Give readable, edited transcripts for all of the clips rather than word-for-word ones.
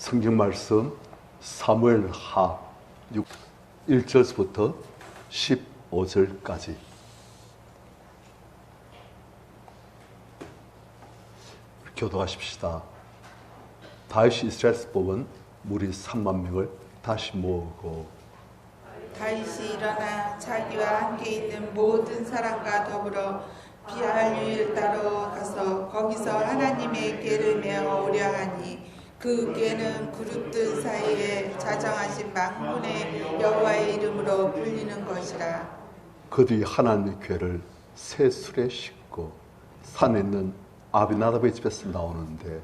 성경 말씀 사무엘하 1절부터 15절까지. 교도하십시다. 다윗이 이스라엘에서 뽑은 무리 3만 명을 다시 모으고 다윗이 일어나 자기와 함께 있는 모든 사람과 더불어 비알유일 따로 가서 거기서 하나님의 궤를 메어 오려 하니 그 궤는 그룹들 사이에 자정하신 만군의 여호와의 이름으로 불리는 것이라. 그 뒤 하나님의 궤를 새 술에 싣고 산에 있는 아비나답의 집에서 나오는데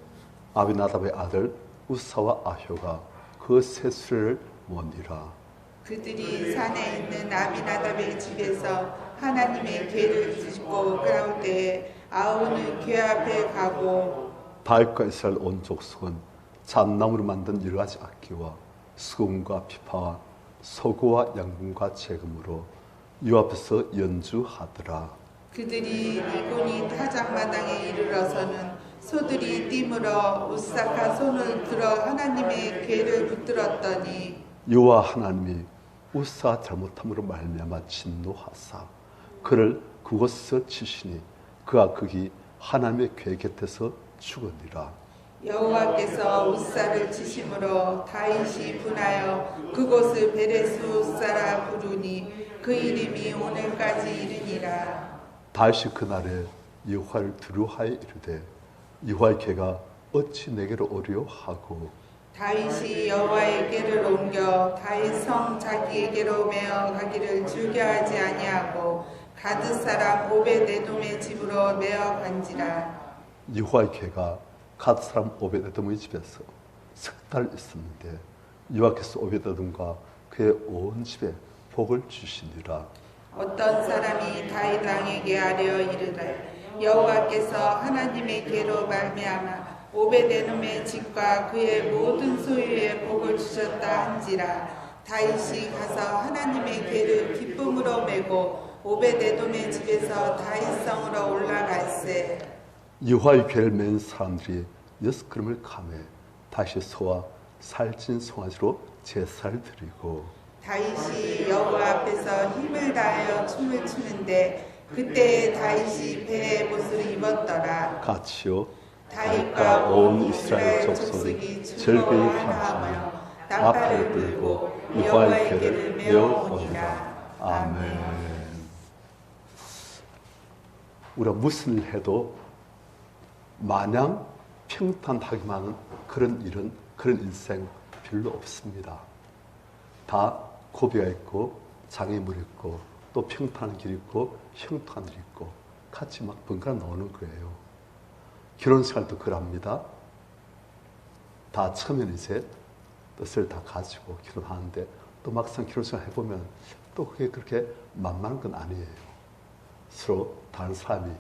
아비나답의 아들 우사와 아효가 그 새 수레를 모니라. 그들이 산에 있는 아비나답의 집에서 하나님의 궤를 싣고 나올 때에 아우는 궤 앞에 가고 다윗과 이스라엘 온 족속은 잣나무로 만든 여러 가지 악기와 수금과 피파와 소고와 양분과 재금으로 유 앞에서 연주하더라. 그들이 이곤이 타작마당에 이르러서는 소들이 띠물어 우사가 손을 들어 하나님의 궤를 붙들었더니 여호와 하나님이 우사가 잘못함으로 말미암아 진노하사 그를 그곳에서 치시니 그가 거기 하나님의 궤 곁에서 죽으니라. 여호와께서 우사를 치심으로 다윗이 분하여 그곳을 베레스 우사라 부르니 그 이름이 오늘까지 이르니라. 다윗이 그날에 여호와를 두려워하여 이르되 여호와의 궤가 어찌 내게로 오리요 하고 다윗이 여호와의 궤를 옮겨 다윗 성 자기에게로 메어 가기를 즐겨하지 아니하고 가드 사람 오벳에돔의 집으로 메어 간지라. 여호와의 궤가 가드 사람 오벳에돔의 집에서 석 달 있었는데 여호와께서 오벳에돔과 그의 온 집에 복을 주시니라. 어떤 사람이 다윗 왕에게 아뢰어 이르되 여호와께서 하나님의 궤로 말미암아 오벳에돔의 집과 그의 모든 소유에 복을 주셨다 한지라. 다윗이 가서 하나님의 궤를 기쁨으로 메고 오벳에돔의 집에서 다윗성으로 올라갈세. 여호와의 궤를 맨 사람들이 6걸음을 가매 다시 소와 살찐 송아지로 제사를 드리고 다윗이 여호와 앞에서 힘을 다하여 춤을 추는데 그때 다윗이 배의 옷을 입었더라. 같이요 다윗과 온 이스라엘 족속이 즐거이 하며 나팔을 불고 여호와의 궤를 메어 오니라. 아멘. 우리가 무슨 일 해도 마냥 평탄하기만 하는 그런 일은 그런 인생 별로 없습니다. 다 고비가 있고 장애물이 있고 또 평탄한 길이 있고 형통한 일이 있고 같이 막 번갈아 나오는 거예요. 결혼생활도 그럽니다. 다 처음에는 이제 뜻을 다 가지고 결혼하는데 또 막상 결혼생활 해보면 또 그게 그렇게 만만한 건 아니에요. 서로 다른 사람이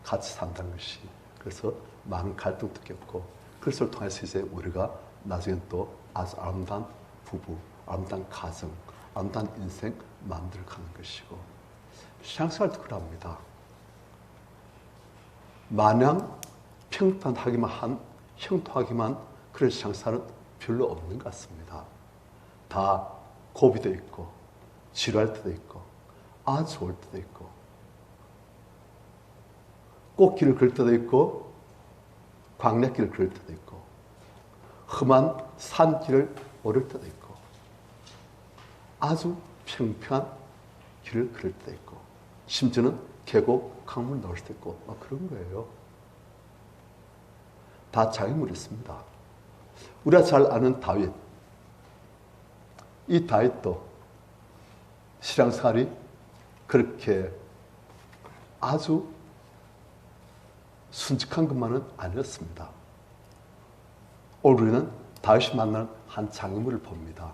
같이 산다는 것이 그래서 많은 갈등도 겪고 그것을 통해서 이제 우리가 나중에 또 아주 아름다운 부부, 아름다운 가정, 아름다운 인생 만들어가는 것이고 신앙생활도 그럽니다. 마냥 평탄하기만 한 형통하기만 그런 신앙생활은 별로 없는 것 같습니다. 다 고비도 있고 지루할 때도 있고 아주 좋을 때도 있고 꽃길을 걸 때도 있고 광야길을 걸 때도 있고 험한 산길을 오를 때도 있고 아주 평평한 길을 걸을 때도 있고 심지어는 계곡, 강물 넣을 수도 있고 막 그런 거예요. 다 장애물이 있습니다. 우리가 잘 아는 다윗, 이 다윗도 신앙생활이 그렇게 아주 순직한 것만은 아니었습니다. 오늘 우리는 다윗이 만나는 한 장애물을 봅니다.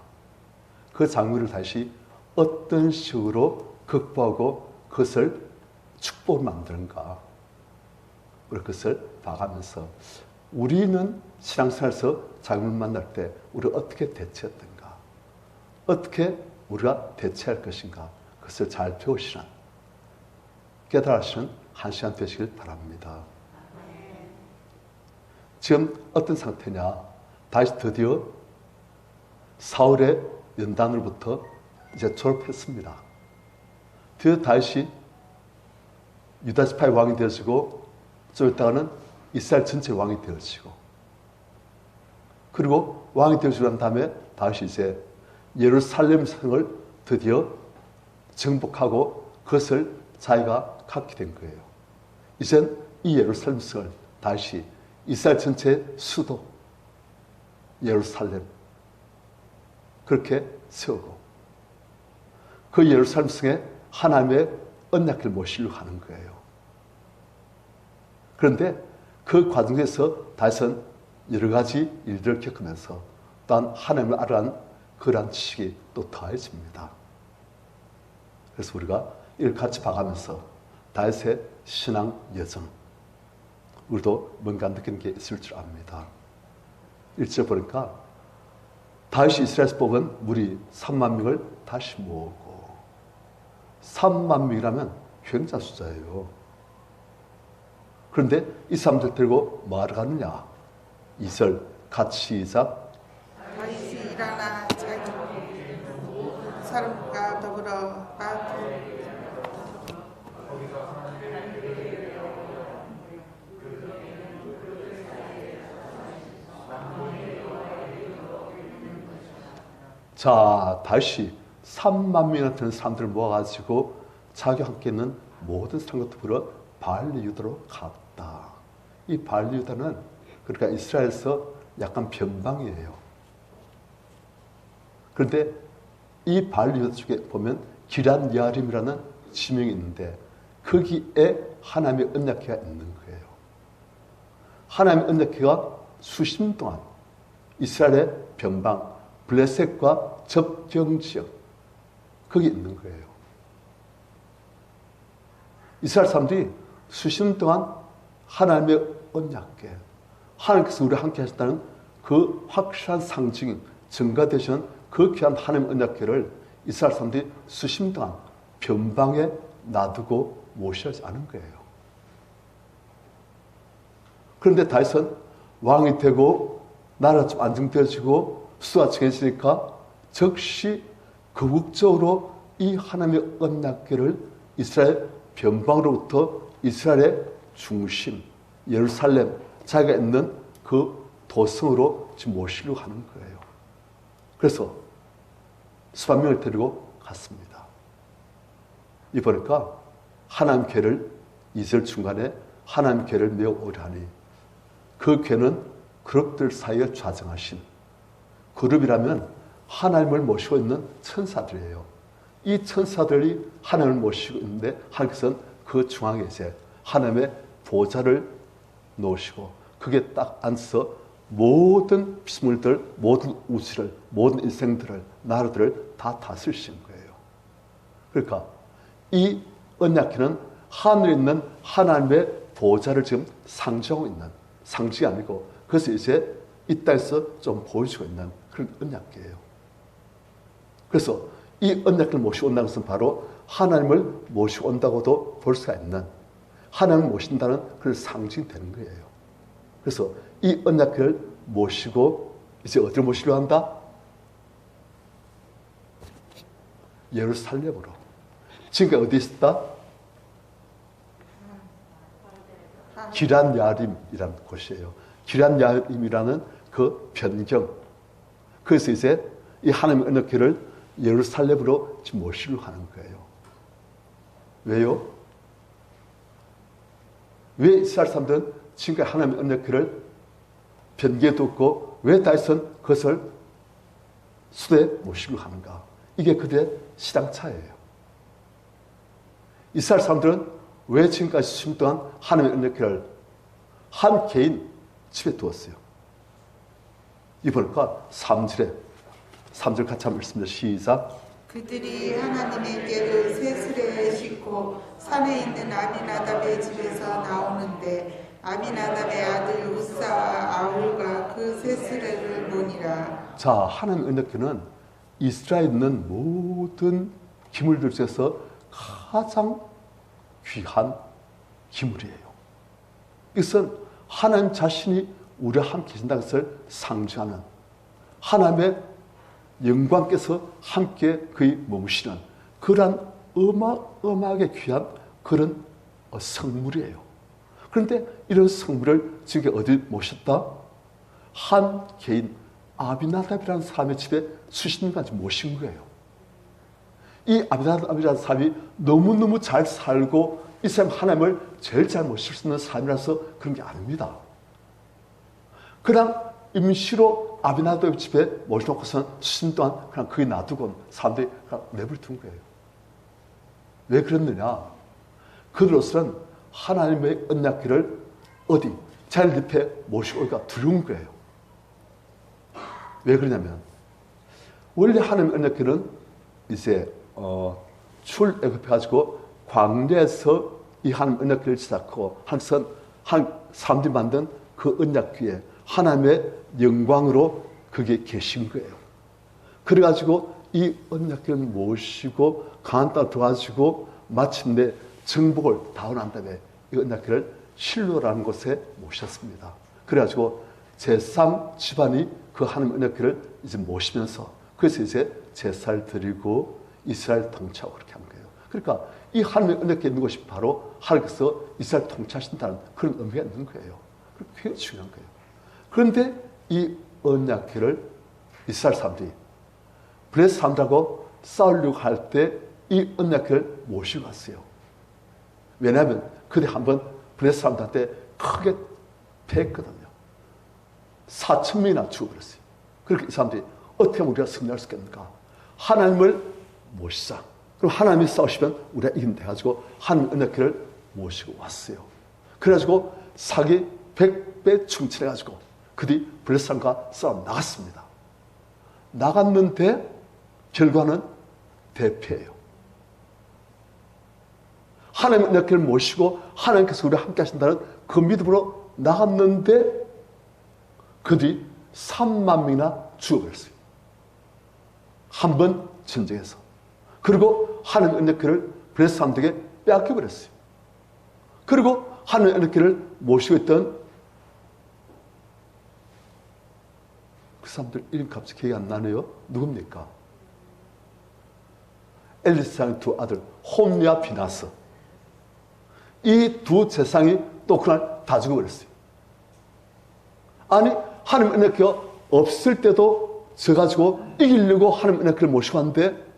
그 장애물을 다시 어떤 식으로 극복하고 그것을 축복을 만드는가 우리 그것을 봐가면서 우리는 신앙생활에서 장애물 만날 때 우리가 어떻게 대처했던가 어떻게 우리가 대처할 것인가 그것을 잘 배우시는 깨달으시는 한 시간 되시길 바랍니다. 지금 어떤 상태냐? 다시 드디어 사울의 연단으로부터 이제 졸업했습니다. 드디어 다시 유다 지파의 왕이 되어지고 좀 있다가는 이스라엘 전체 왕이 되어지고, 그리고 왕이 되어지고 난 다음에 다시 이제 예루살렘 성을 드디어 정복하고 그것을 자기가 갖게 된 거예요. 이젠 이 예루살렘 성을 다시 이스라엘 전체의 수도 예루살렘 그렇게 세우고, 그 예루살렘 성에 하나님의 언약궤를 모시려고 하는 거예요. 그런데 그 과정에서 다시는 여러 가지 일들을 겪으면서 또한 하나님을 알아가는 그러한 지식이 또 더해집니다. 그래서 우리가 이걸 같이 봐가면서 다윗의 신앙 여정, 우리도 뭔가 느끼는 게 있을 줄 압니다. 1절 보니까 다윗이 이스라엘에서 뽑은 무리 3만 명을 다시 모으고, 3만 명이라면 굉장한 숫자예요. 그런데 이 사람들 데리고 뭐하러 가느냐? 2절 같이 시작. 다윗이 일어나 자기 사람과 더불어 자, 다시 3만 명이나 되는 사람들을 모아가지고 자기와 함께 있는 모든 사람과 더불어 바알리 유다로 갔다. 이 바알리 유다는 그러니까 이스라엘에서 약간 변방이에요. 그런데 이 바알리 유다 쪽에 보면 기란 야림이라는 지명이 있는데 거기에 하나님의 언약궤가 있는 거예요. 하나님의 언약궤가 수십 년 동안 이스라엘의 변방 블레셋과 접경지역 거기 있는 거예요. 이스라엘 사람들이 수십 년 동안 하나님의 언약궤, 하나님께서 우리와 함께 하셨다는 그 확실한 상징, 증가되신 그 귀한 하나님의 언약궤를 이스라엘 사람들이 수십 년 동안 변방에 놔두고 모셔지 않은 거예요. 그런데 다윗은 왕이 되고 나라가 좀 안정되어지고 수가 정해지니까 즉시 거국적으로 이 하나님의 언약궤를 이스라엘 변방으로부터 이스라엘의 중심 예루살렘 자기가 있는 그 도성으로 지금 모시려고 하는 거예요. 그래서 수만 명을 데리고 갔습니다. 이 보니까 하나님 궤를 2절 중간에 하나님 궤를 메어 오려 하니 그 궤는 그룹들 사이에 좌정하신, 그룹이라면 하나님을 모시고 있는 천사들이에요. 이 천사들이 하나님을 모시고 있는데 하나님께서는 그 중앙에 이제 하나님의 보좌를 놓으시고 그게 딱 앉아서 모든 피조물들, 모든 우주를, 모든 인생들을, 나라들을 다 다스리신 거예요. 그러니까 이 언약궤는 하늘에 있는 하나님의 보좌를 지금 상징하고 있는, 상징이 아니고 그래서 이제 이 땅에서 좀 보여주고 있는 그런 언약궤예요. 그래서 이 언약궤를 모시고 온다는 것은 바로 하나님을 모시고 온다고도 볼 수가 있는, 하나님을 모신다는 그런 상징이 되는 거예요. 그래서 이 언약궤를 모시고 이제 어디를 모시려 한다? 예루살렘으로. 지금까지 어디 있었다? 기란 야림이라는 곳이에요. 기란 야림이라는 그 변경. 그래서 이제 이 하나님의 언약궤를 예루살렘으로 지금 모시려고 하는 거예요. 왜요? 왜 이스라엘 사람들은 지금까지 하나님의 언약궤를 변기에 뒀고 왜 다윗은 그것을 수도에 모시려고 하는가? 이게 그들의 시장차예요. 이스라엘 사람들은 왜 지금까지 수십 년 동안 하나님의 언약궤를 한 개인 집에 두었어요? 이 보니까 3절 같이 한번 읽습니다. 시작. 그들이 하나님의 궤를 세스레에 싣고 산에 있는 아미나답의 집에서 나오는데 아미나답의 아들 우사와 아울과 그 세스레를 보니라. 자, 하나님의 언약궤는 이스라엘에 있는 모든 기물들 중에서 가장 귀한 기물이에요. 이것은 하나님 자신이 우리와 함께 계신다는 것을 상징하는 하나님의 영광께서 함께 거의 머무시는 그러한 어마어마하게 귀한 그런 성물이에요. 그런데 이런 성물을 지금 어디 모셨다? 한 개인 아비나답이라는 사람의 집에 수십 년까지 모신 거예요. 이 아비나답이라는 사람이 너무너무 잘 살고 이 사람 하나님을 제일 잘 모실 수 있는 사람이라서 그런 게 아닙니다. 그냥 임시로 아비나답 집에 모셔놓고서는 수십 년 동안 그냥 거기 놔두고 사람들이 그냥 내버려둔 거예요. 왜 그랬느냐? 그들로서는 하나님의 언약궤를 어디 자기 옆에 모시고 오기가 두려운 거예요. 왜 그러냐면 원래 하나님의 언약궤는 이제 출애굽해가지고 광야에서 이 하나님 언약궤를 시작하고 항상 한 사람들이 만든 그 언약궤에 하나님의 영광으로 그게 계신 거예요. 그래가지고 이 언약궤를 모시고 가나안 땅에 들어가지고 마침내 정복을 다운한 다음에 이 언약궤를 실로라는 곳에 모셨습니다. 그래가지고 제3 집안이 그 하나님 언약궤를 이제 모시면서 그래서 이제 제사를 드리고 이스라엘 통치하고 그렇게 한 거예요. 그러니까 이 하나님의 언약궤 있는 곳이 바로 하나님께서 이스라엘 통치하신다는 그런 의미가 있는 거예요. 굉장히 중요한 거예요. 그런데 이 언약궤를 이스라엘 사람들이 블레셋 사람들하고 싸우려고 할 때 이 언약궤를 모시고 갔어요. 왜냐하면 그때 한번 블레셋 사람들한테 크게 패했거든요. 4,000명이나 죽어버렸어요. 그렇게 이 사람들이 어떻게 하면 우리가 승리할 수 있겠는가? 하나님을 모시자. 그럼 하나님이 싸우시면 우리가 이긴다 해가지고 하나님 언약궤를 모시고 왔어요. 그래가지고 사기 100배 충치해가지고 그들이 블레셋 사람과 싸워 나갔습니다. 나갔는데 결과는 대패예요. 하나님의 언약궤를 모시고 하나님께서 우리와 함께 하신다는 그 믿음으로 나갔는데 그들이 3만 명이나 죽어버렸어요. 한 번 전쟁에서. 그리고 하나님의 언약궤를 블레셋 사람들에게 빼앗겨버렸어요. 그리고 하나님의 언약궤를 모시고 있던 그 사람들 이름 갑자기 기억이 안 나네요. 누굽니까? 엘리사의 두 아들 홈리와 비나스. 이 두 재상이 또 그날 다 죽어버렸어요. 아니 하나님 언약궤가 없을 때도 져가지고 이기려고 하나님 언약궤를 모시고 왔는데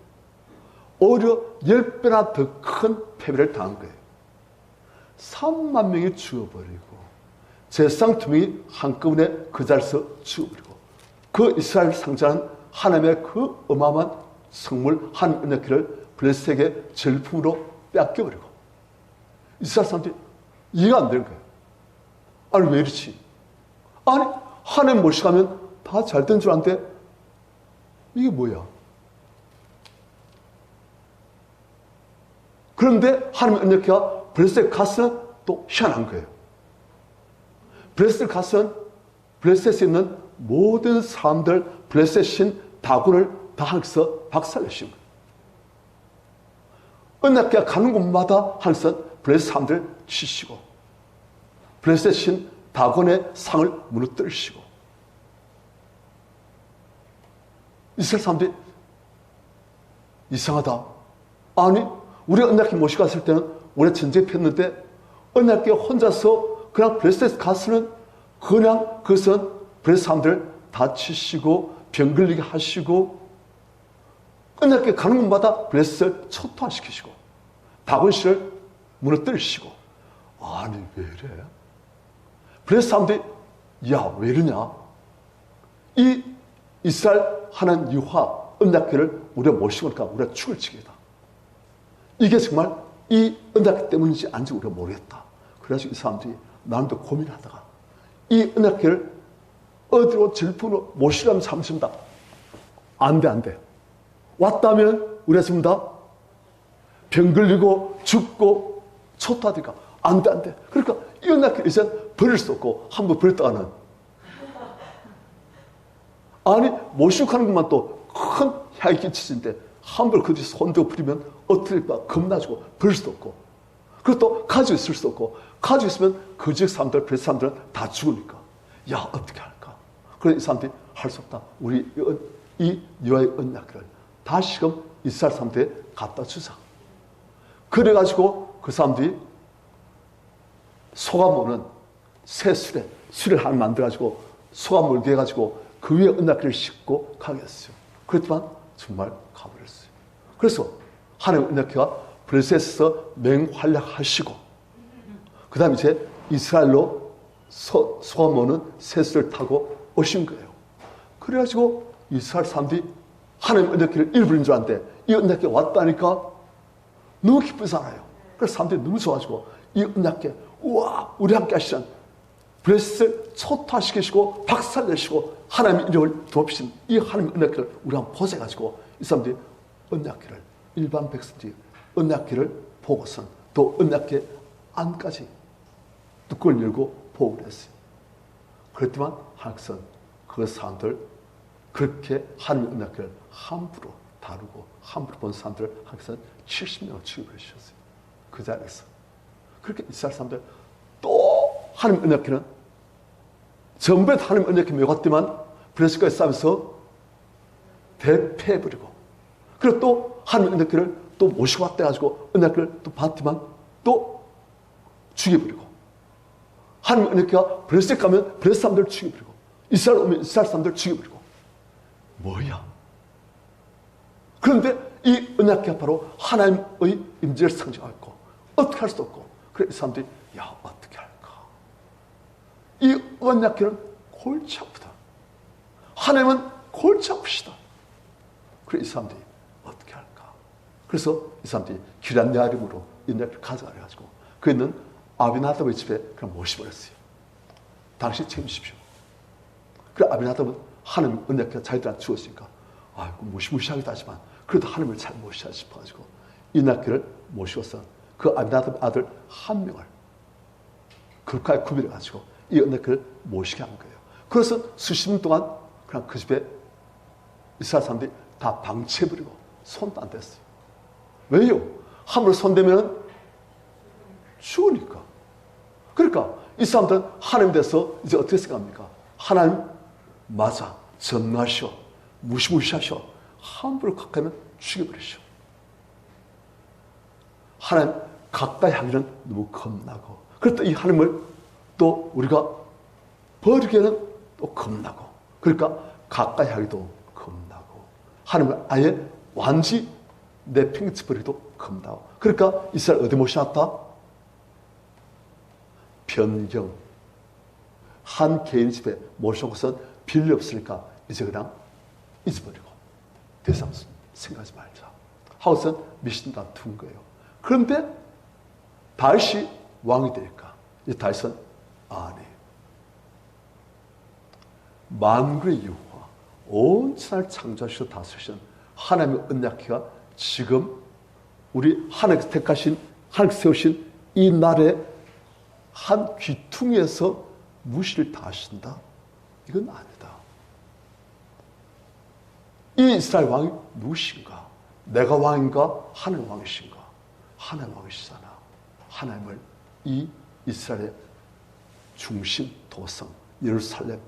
오히려 10배나 더 큰 패배를 당한 거예요. 3만 명이 죽어버리고 재상 2명이 한꺼번에 그 자리에서 죽어버리고 그 이스라엘 상징하는 하나님의 그 어마어마한 성물 하나님 언약궤를 블레셋에게 절품으로 뺏겨버리고 이스라엘 사람들이 이해가 안 되는 거예요. 아니 왜 이렇지? 아니 하나님 모시가면 다 잘 된 줄 아는데 이게 뭐야? 그런데 하나님 언약궤가 블레셋에 가서는 또 희한한 거예요. 블레셋에 가서는 블레셋에 있는 모든 사람들 블레셋 신 다곤을 다 하나님께서 박살내신 거예요. 언약궤가 가는 곳마다 하나님께서 블레셋 사람들 치시고 블레셋 신 다곤의 상을 무너뜨리시고 이스라엘 사람들이 이상하다. 아니 우리가 언약궤 모시고 갔을 때는 우리가 전쟁에 폈는데 언약궤 혼자서 그냥 블레셋 가서는 그냥 그것은 블레셋 사람들 다 치시고 병 걸리게 하시고 언약궤 가는 곳마다 블레셋을 초토화시키시고 다곤씨를 무너뜨리시고 아니 왜 이래? 블레셋 사람들이 야 왜 이러냐? 이 이스라엘 하나님 여호와 언약궤를 우리가 모시고 오니까 우리가 죽을 지경이다. 이게 정말 이 언약궤 때문인지 아닌지 우리가 모르겠다. 그래서 이 사람들이 나름대로 고민하다가 이 언약궤를 어디로 절품으로 모시려면 삼십니다. 안 돼. 왔다면 우리가 지금다 병 걸리고 죽고 초토화되니까 안 돼. 그러니까 이 언약궤를 이제 버릴 수 없고 한번 버렸다가는 아니 모시고 가는 것만 또 큰 해악이 끼치는데 한번 그 뒤에 손대고 부리면 어떻게 겁나지고 버릴 수도 없고 그리고 또 가지고 있을 수도 없고 가지고 있으면 그 지역 사람들 블레셋 사람들은 다 죽으니까 야, 어떻게 할까? 그래서 이 사람들이 할 수 없다. 우리 이 여호와의 언약궤를 다시금 이스라엘 사람들에 갖다 주자. 그래가지고 그 사람들이 소가 모는 새 수레를 하나 만들어가지고 소가 몰게 해가지고 그 위에 언약궤를 싣고 가겠어요. 그렇지만 정말 가버렸어요. 그래서 하나님 언약궤가 블레셋에서 맹활약하시고 그 다음에 이제 이스라엘로 소가 모는 새 수레를 타고 오신 거예요. 그래가지고 이스라엘 사람들이 하나님 언약궤를 잃어버린 줄 알았는데 이 언약궤 왔다니까 너무 기쁘잖아요. 그래서 사람들이 너무 좋아가지고 이 언약궤, 우와, 우리 함께 하시는 블레셋을 초토화시키시고 박살내시고 하나님의 이름을 돕신 이 하나님의 언약궤를 우리 한번 보세가지고 이 사람들이 언약궤를 일반 백성들이 언약궤를 보고선 또 언약궤 안까지 뚜껑을 열고 보고 그랬어요. 그랬더만 하나님께서는 그 사람들 그렇게 하나님의 언약궤를 함부로 다루고 함부로 본 사람들을 하나님께서는 70명을 죽여버려 주셨어요. 그 자리에서. 그렇게 이스라엘 사람들 또 하나님 언약궤는 전부에 하나님 언약궤 메웠더만 블레셋과의 싸움에서 대패해버리고 그리고 또 하나님 언약궤를 또 모시고 왔다 해가지고 언약궤를 또 받지만 또 죽여버리고 하나님 언약궤가 블레셋 가면 블레셋 사람들을 죽여버리고 이스라엘 오면 이스라엘 사람들을 죽여버리고 뭐야? 그런데 이 언약궤가 바로 하나님의 임재를 상징하고 있고 어떻게 할 수도 없고 그래 이 사람들이 야 어떻게 할까? 이 언약궤는 골치 아프다. 하나님은 골치 아프시다. 그래 이 사람들이 어떻게 할까? 그래서 이 사람들이 기럇 야림으로 이 언약궤를 가져가려 가지고 그 있는 아비나답의 집에 그냥 모셔버렸어요. 당신 책임지십시오. 그래 아비나답은 하나님 언약궤가 자기들한테 주었으니까 아이고 무시무시하기도 하지만 그래도 하나님을 잘 모셔야 싶어가지고 이 언약궤를 모시고서 그 아비나답 아들 한 명을 그렇게 구별해가지고 이 언약궤를 모시게 한 거예요. 그래서 수십 년 동안 그냥 그 집에 이스라엘 사람들이 다 방치해버리고 손도 안 댔어요. 왜요? 함부로 손대면 죽으니까. 그러니까 이 사람들은 하나님 대해서 이제 어떻게 생각합니까? 하나님 맞아 전나셔 무시무시하셔 함부로 가까이 하면 죽여버리셔. 하나님 가까이 하기는 너무 겁나고 그래도 이 하나님을 또 우리가 버리기에는 또 겁나고 그러니까 가까이 하기도 겁나고 하나님을 아예 완전히 내팽개쳐 버리기도 겁나고 그러니까 이스라엘 어디 모셔놨다? 변경 한 개인 집에 모셔놓고선 빌리 없으니까 이제 그냥 잊어버리고 더 이상 생각하지 말자 하고선 미신다 둔 거예요. 그런데 다윗이 왕이 되니까 이 다윗은 아니 만국의 여호와 온 천하를 창조하시고 다스리시는 하나님의 언약궤가 지금 우리 하나님께서 택하신 하나님께서 세우신 이 날에 한 귀퉁이에서 무시를 다 하신다? 이건 아니다. 이 이스라엘 왕이 누구신가? 내가 왕인가? 하나님 왕이신가? 하나님 왕이시잖아. 하나님을 이 이스라엘의 중심 도성 예루살렘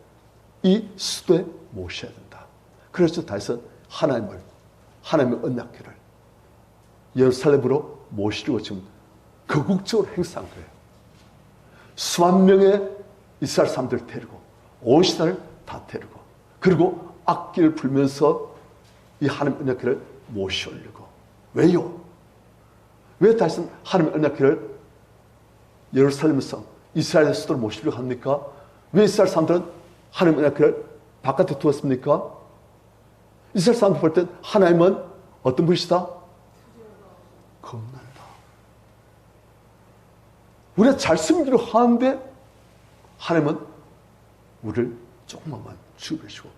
이 수도에 모셔야 된다. 그래서 다윗은 하나님의 언약궤를 예루살렘으로 모시려고 지금 거국적으로 행사한 거예요. 수만 명의 이스라엘 사람들 데리고 온 신하를 다 데리고 그리고 악기를 불면서 이 하나님 언약궤를 모셔오려고. 왜요? 왜 다윗은 하나님 언약궤를 예루살렘에서 이스라엘의 수도를 모시려고 합니까? 왜 이스라엘 사람들은 하나님 언약궤를 바깥에 두었습니까? 이스라엘 사람들 볼 땐 하나님은 어떤 분이시다? 겁난다. 우리가 잘 숨기려 하는데 하나님은 우리를 조금만 죽여주시고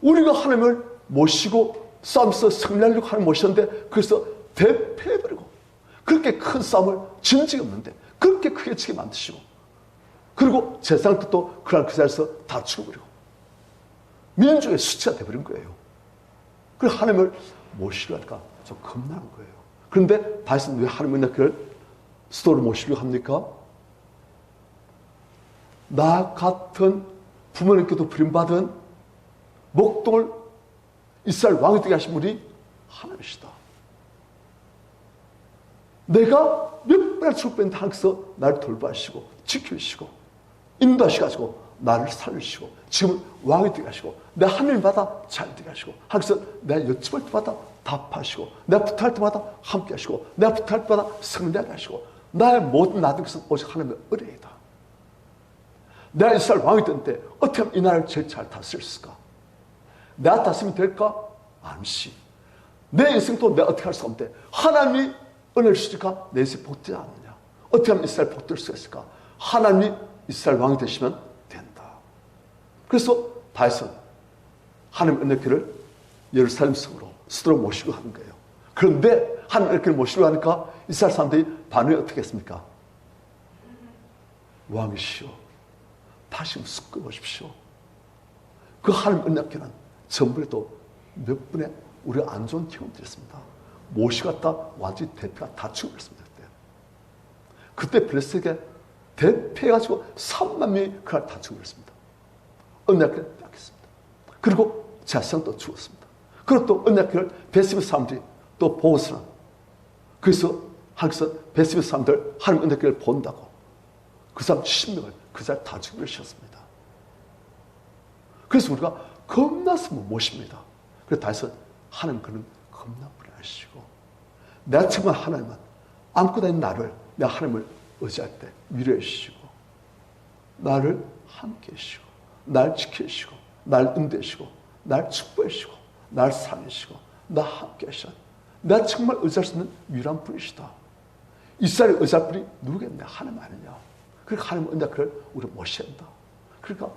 우리가 하나님을 모시고 싸움에서 승리하려고 하나님 모셨는데 그래서 대패해버리고 그렇게 큰 싸움을 진 적이 없는데 그렇게 크게 지게 만드시고 그리고 제사장도 또 그날 그 자리에서 다 죽어버리고 민족의 수치가 돼버린 거예요. 그래서 하나님을 모시려 하니까 좀 겁나는 거예요. 그런데 다윗은 왜 하나님의 언약궤를 수도를 모시려고 합니까? 나 같은 부모님께도 부림받은 목동을 이스라엘 왕이 되게 하신 분이 하나님이시다. 내가 몇 번이나 죽을 뻔했는데 하나님께서 나를 돌봐주시고 지켜주시고 인도하셔가지고 나를 살리시고 지금 왕이 되게 하시고 내 하늘마다 잘 되게 하시고 하나님께서 내가 여쭤볼 때마다 답하시고 내가 부탁할 때마다 함께 하시고 내가 부탁할 때마다 성내게 하시고 나의 모든 나된 것은 오직 하나님의 은혜이다. 내가 이스라엘 왕이 된 때 어떻게 하면 이 나라를 제일 잘 다스렸을까? 내가 다스리면 될까? 아니지. 내 인생도 내가 어떻게 할 수가 없는데 하나님이 은혜를 주실까? 내 인생 복되지 않느냐? 어떻게 하면 이스라엘 복될 수가 있을까? 하나님이 이스라엘 왕이 되시면 된다. 그래서 다윗은 하나님 은혜교를 예루살렘 성으로 수도로 모시고 하는 거예요. 그런데 하나님 은혜교를 모시고 하니까 이스라엘 사람들이 반응이 어떻게 했습니까? 왕이시여 다시 묶어 보십시오. 그 하나님 은혜교는 전부에도 몇 분의 우리가 안 좋은 경험들이 있습니다. 못이 갔다 완전히 대패가 다 죽어버렸습니다. 그때 블레셋에게 대패해가지고 3만 명이 그날 다 죽어버렸습니다. 언약궤를 뺏겼습니다. 그리고 자성도 죽었습니다. 그리고 또 언약궤를 베스베 사람들이 또 보고서는 그래서 하나님께서 베스베 사람들 하나님 언약궤를 본다고 그 사람 70명을 그 자리에 다 죽여버리셨습니다. 그래서 우리가 겁나서 못 모십니다. 그래서 다윗은 하나님 그는 겁나 불안하시고 내가 정말 하나님은 안고 다니는 나를 내가 하나님을 의지할 때 위로해 주시고 나를 함께 해주시고 날 지켜주시고 날 인도해주시고 날 축복해 주시고 날 사랑해 주시고 나 함께 하시고 내가 정말 의지할 수 있는 유일한 분이시다. 이스라엘의 의지할 분이 누구겠냐? 하나님 아니냐? 그러니까 하나님 은혜를 우리 모셔야 한다. 그러니까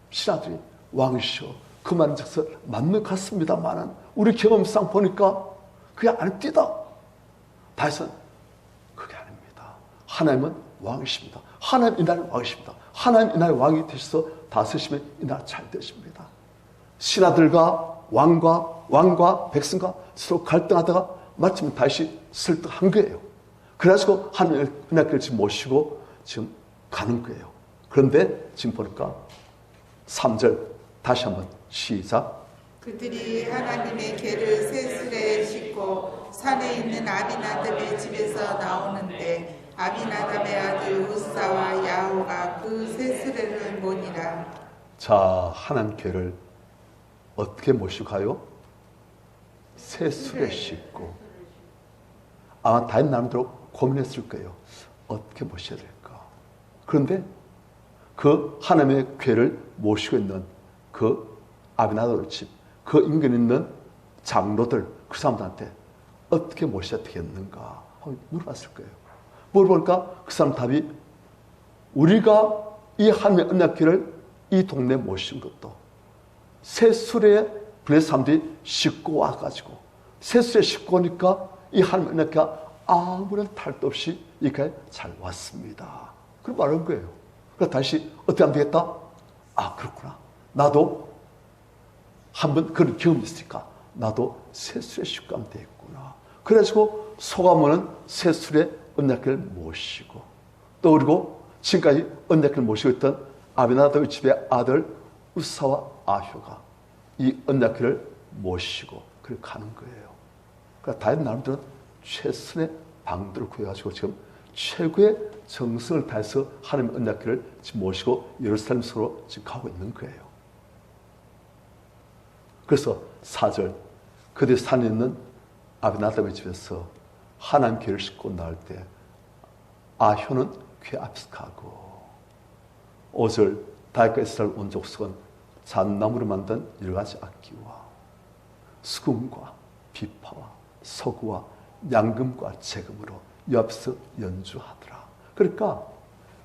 신하들이 왕이시여 그 말은 즉서 맞는 것 같습니다만은 우리 경험상 보니까 그게 아닙니다. 다윗은 그게 아닙니다. 하나님은 왕이십니다. 하나님 이 나라의 왕이십니다. 하나님 이 나라의 왕이 되셔서 다스리시면 이 나라 잘 되십니다. 신하들과 왕과 백성과 서로 갈등하다가 마침 다윗이 설득한 거예요. 그래가지고 하나님의 은혜를 지금 모시고 지금 가는 거예요. 그런데 지금 보니까 3절 다시 한번 시작. 그들이 하나님의 궤를 세술에 싣고 산에 있는 아비나답의 집에서 나오는데 아비나답의 아들 우사와 야호가 그 세수레를 모니라. 자, 하나님 궤를 어떻게 모시고 가요? 세술에 싣고. 아마 다른 나름대로 고민했을 거예요. 어떻게 모셔야 될까? 그런데 그 하나님의 궤를 모시고 있는 그 아비나답의 집, 그 인근에 있는 장로들, 그 사람들한테 어떻게 모셔야 되겠는가 하고 물어봤을 거예요. 물어보니까 그 사람 답이 우리가 이 하나님의 언약궤를 이 동네에 모신 것도 세수레에 블레셋 사람들이 싣고 와가지고 세수레에 싣고 오니까 이 하나님의 언약궤가 아무런 탈도 없이 이렇게 잘 왔습니다. 그렇게 말한 거예요. 그래서 다시 어떻게 하면 되겠다? 아, 그렇구나. 나도 한번 그런 경험이 있으니까 나도 세술에 싣고 가면 되겠구나. 그래가지고 소가모는 세술에 언약궤를 모시고 또 그리고 지금까지 언약궤를 모시고 있던 아비나답의 집의 아들 우사와 아효가 이 언약궤를 모시고 그렇게 가는 거예요. 그러니까 다른 나름대로 최선의 방도를 구해가지고 지금 최고의 정성을 다해서 하나님의 언약궤를 지금 모시고 예루살렘으로 지금 가고 있는 거예요. 그래서 4절 그들 산에 있는 아비나답의 집에서 하나님 궤를 싣고 나올 때 아효는 궤 앞에서 가고 5절 다윗과 이스라엘 온 족속은 잣나무로 만든 여러 가지 악기와 수금과 비파와 서구와 양금과 재금으로 옆에서 연주하더라. 그러니까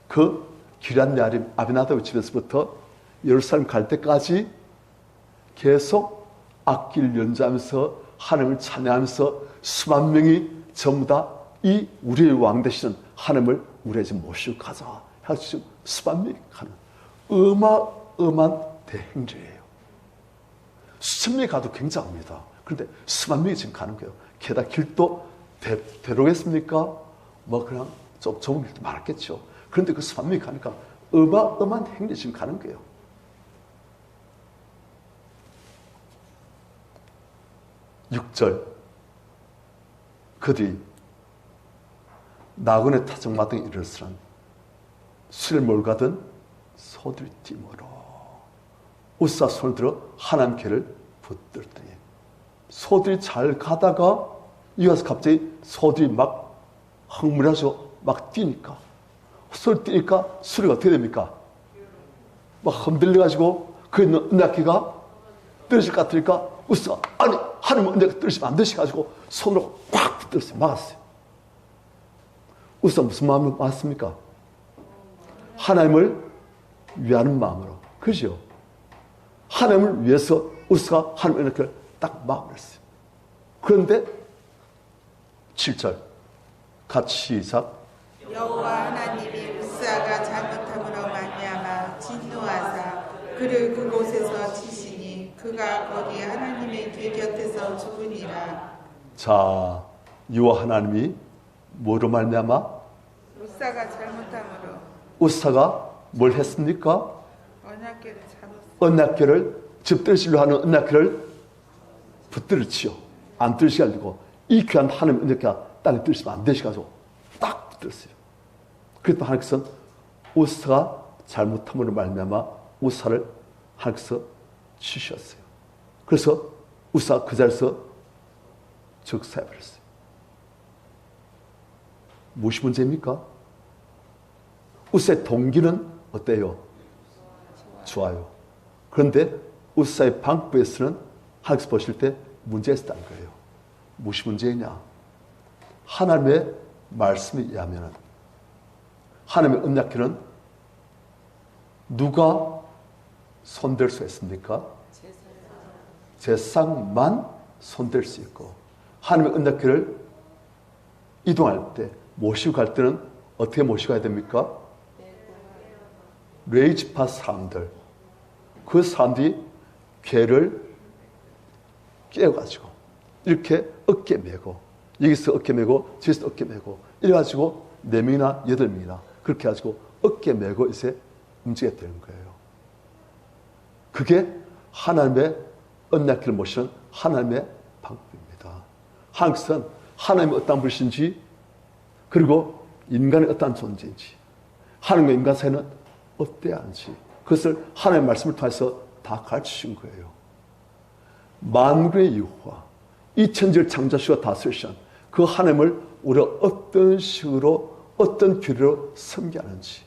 그 기럇야림 아비나답의 집에서부터 예루살렘 갈 때까지 계속 악기를 연주하면서 하나님을 찬양하면서 수만 명이 전부 다 이 우리의 왕 되시는 하나님을 우리의 집 모시고 가자 해서 수만 명이 가는 어마어마한 대행제예요. 수천 명이 가도 굉장합니다. 그런데 수만 명이 지금 가는 거예요. 게다가 길도 되로겠습니까? 뭐 그냥 좀 좁은 길도 많았겠죠. 그런데 그 수만 명이 가니까 어마어마한 행제 지금 가는 거예요. 6절 그들이 나그네 타작마당에 이르렀으나 술을 몰가던 소들이 띠므로 우사 손을 들어 하나님께를 붙들더니 소들이 잘 가다가 이어서 갑자기 소들이 막 흥분해서 막 뛰니까 소리 뛰니까 수리가 어떻게 됩니까? 막 흔들려가지고 그 있는 은낙기가 떨어질 것 같으니까 우사가 아니 하나님 은낙기 떨어지면 안 되시가지고 손으로 꽉 붙들었어요. 막았어요. 우사 무슨 마음으로 막았습니까? 하나님을 위하는 마음으로. 그죠? 하나님을 위해서 우사가 하나님의 은낙기를 딱 막아버렸어요. 그런데 7절 같이 시작. 여호와 하나님이 우사가 잘못함으로 말미암아 진노하사 그를 그곳에서 치시니 그가 거기 하나님의 길 곁에서 죽으니라. 자, 여호와 하나님이 뭐로 말미암아? 우사가 잘못함으로 우사가 뭘 했습니까? 언약궤를 잡았어. 언약궤를 집들시려 하는 언약궤를 붙들지요. 안 들으시게 하려고 이 귀한 하나님 언약궤가 땅에 들으시면 안 되시가지고 딱 붙들었어요. 그랬더니 하나님께서는 우사가 잘못함으로 말미암아 우사를 하나님께서 치셨어요. 그래서 우사가 그 자리에서 즉사해버렸어요. 무엇이 문제입니까? 우사의 동기는 어때요? 좋아요. 그런데 우사의 방법에서는 하나님께서 보실 때 문제가 있었다는 거예요. 무엇이 문제냐? 하나님의 말씀에 의하면 하나님의 언약궤는 누가 손댈 수 있습니까? 제사장만 손댈 수 있고 하나님의 언약궤를 이동할 때 모시고 갈 때는 어떻게 모시고 가야 됩니까? 레위지파 사람들 그 사람들이 궤를 깨어가지고 이렇게 어깨 메고 여기서 어깨 메고 저기서 어깨 메고 이래가지고 4명이나 8명이나 그렇게 해가지고 어깨 메고 이제 움직여야 되는 거예요. 그게 하나님의 언약궤를 모시는 하나님의 방법입니다. 하나님께서는 하나님이 어떤 분이신지 그리고 인간이 어떤 존재인지 하나님과 인간 사이는 어때야 하는지 그것을 하나님의 말씀을 통해서 다 가르치신 거예요. 만군의 여호와 이 천지를 창조하시고 다스리신 그 하나님을 우리가 어떤 식으로 어떤 규례로 섬기하는지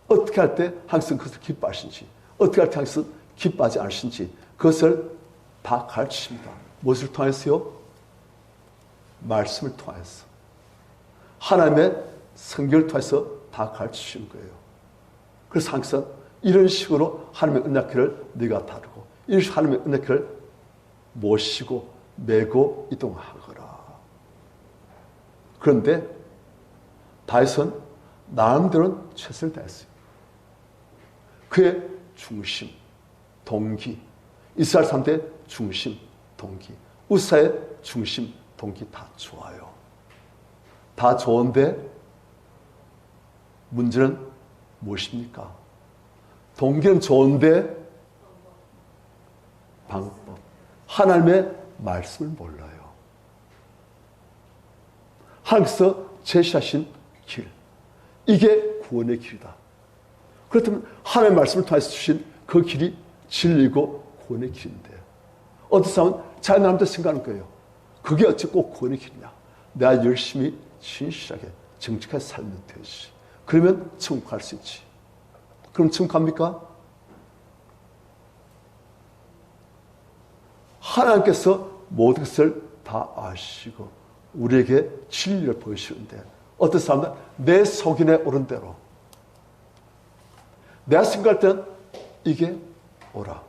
어떻게 할 때 하나님께서 그것을 기뻐하시는지 어떻게 할 때 하나님께서 기뻐하지 않으신지 그것을 다 가르치십니다. 무엇을 통해서요? 말씀을 통해서 하나님의 성경을 통해서 다 가르치신 거예요. 그래서 하나님께서 이런 식으로 하나님의 언약궤를 네가 다루고 이런 식으로 하나님의 언약궤를 모시고 메고 이동하거라. 그런데 다윗은 나름대로는 최선을 다했어요. 그의 중심, 동기, 이스라엘 사람들의 중심, 동기, 우사의 중심, 동기 다 좋아요. 다 좋은데 문제는 무엇입니까? 동기는 좋은데 방법, 하나님의 말씀을 몰라요. 하나님께서 제시하신 길, 이게 구원의 길이다. 그렇다면 하나님의 말씀을 통해서 주신 그 길이 진리고 구원의 길인데 어떤 사람은 자기 나름대로 생각하는 거예요. 그게 어찌 꼭 구원의 길이냐. 내가 열심히 신실하게 정직하게 살면 되지. 그러면 천국 갈 수 있지. 그럼 천국 갑니까? 하나님께서 모든 것을 다 아시고 우리에게 진리를 보여주시는데 어떤 사람은 내 속인에 오른 대로 내가 생각할 때는 이게 옳아.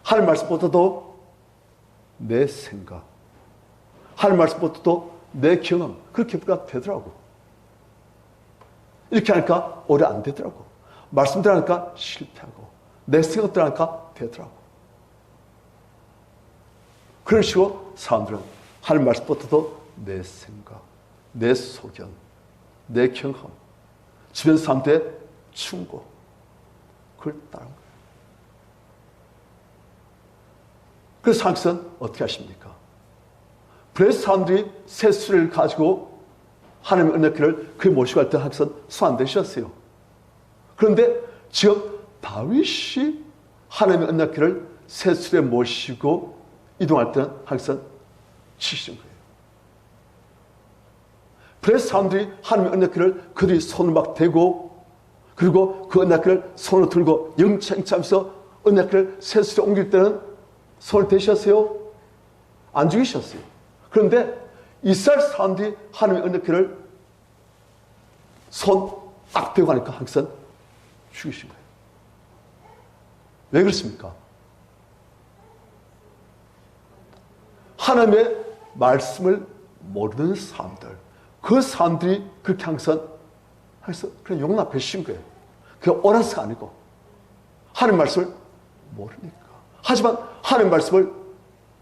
하나님 말씀보다도 내 생각, 하나님 말씀보다도 내 경험 그렇게 되더라고. 이렇게 하니까 오래 안 되더라고. 말씀대로 하니까 실패하고 내 생각대로 하니까 되더라고. 그런 식으로 사람들은 하나님 말씀보다도 내 생각, 내 소견, 내 경험, 주변 사람들의 충고 그걸 따른 거예요. 그래서 하나님께서는 어떻게 하십니까? 브레스 사람들이 새 수레를 가지고 하나님의 언약궤를 그에 모시고 갈 때 항상 손 안 대셨어요. 그런데 지금 다윗이 하나님의 언약궤를 새 수레에 모시고 이동할 때는 항상 치신 거예요. 브레스 사람들이 하나님의 언약궤를 그들이 손을 막 대고 그리고 그 언약궤를 손으로 들고 영창차면서 언약궤를 새 수레에 옮길 때는 손을 대셨어요? 안 죽이셨어요. 그런데 이스라엘 사람들이 하나님의 언약궤를 손 딱 대고 하니까 항상 죽이신 거예요. 왜 그렇습니까? 하나님의 말씀을 모르는 사람들, 그 사람들이 그렇게 항상 그냥 용납해 주신 거예요. 그게 옳아서가 아니고 하나님 말씀을 모르니까. 하지만 하나님 말씀을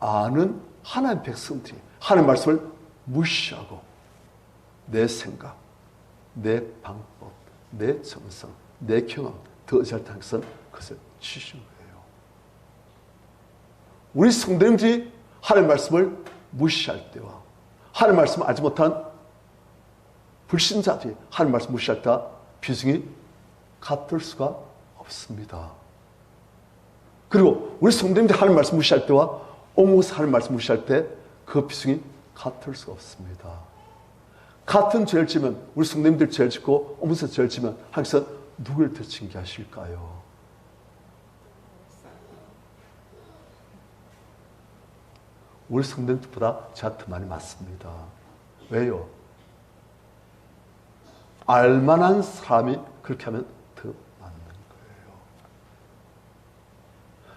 아는 하나님 백성들이 하나님 말씀을 무시하고 내 생각, 내 방법, 내 정성, 내 경험 더 의지할 때 항상 그것을 치신 거예요. 우리 성도님들이 하나님 말씀을 무시할 때와 하나님 말씀을 알지 못한 불신자들이 하나님 말씀 무시할 때 비중이 같을 수가 없습니다. 그리고 우리 성도님들이 하나님 말씀 무시할 때와 옹호사 하나님 말씀 무시할 때 그 비중이 같을 수가 없습니다. 같은 죄를 지면 우리 성도님들 죄를 짓고 옹호사 죄를 지면 항상 누굴 더 징계하실까요? 우리 성도님들보다 제가 더 많이 맞습니다. 왜요? 알만한 사람이 그렇게 하면 더 맞는 거예요.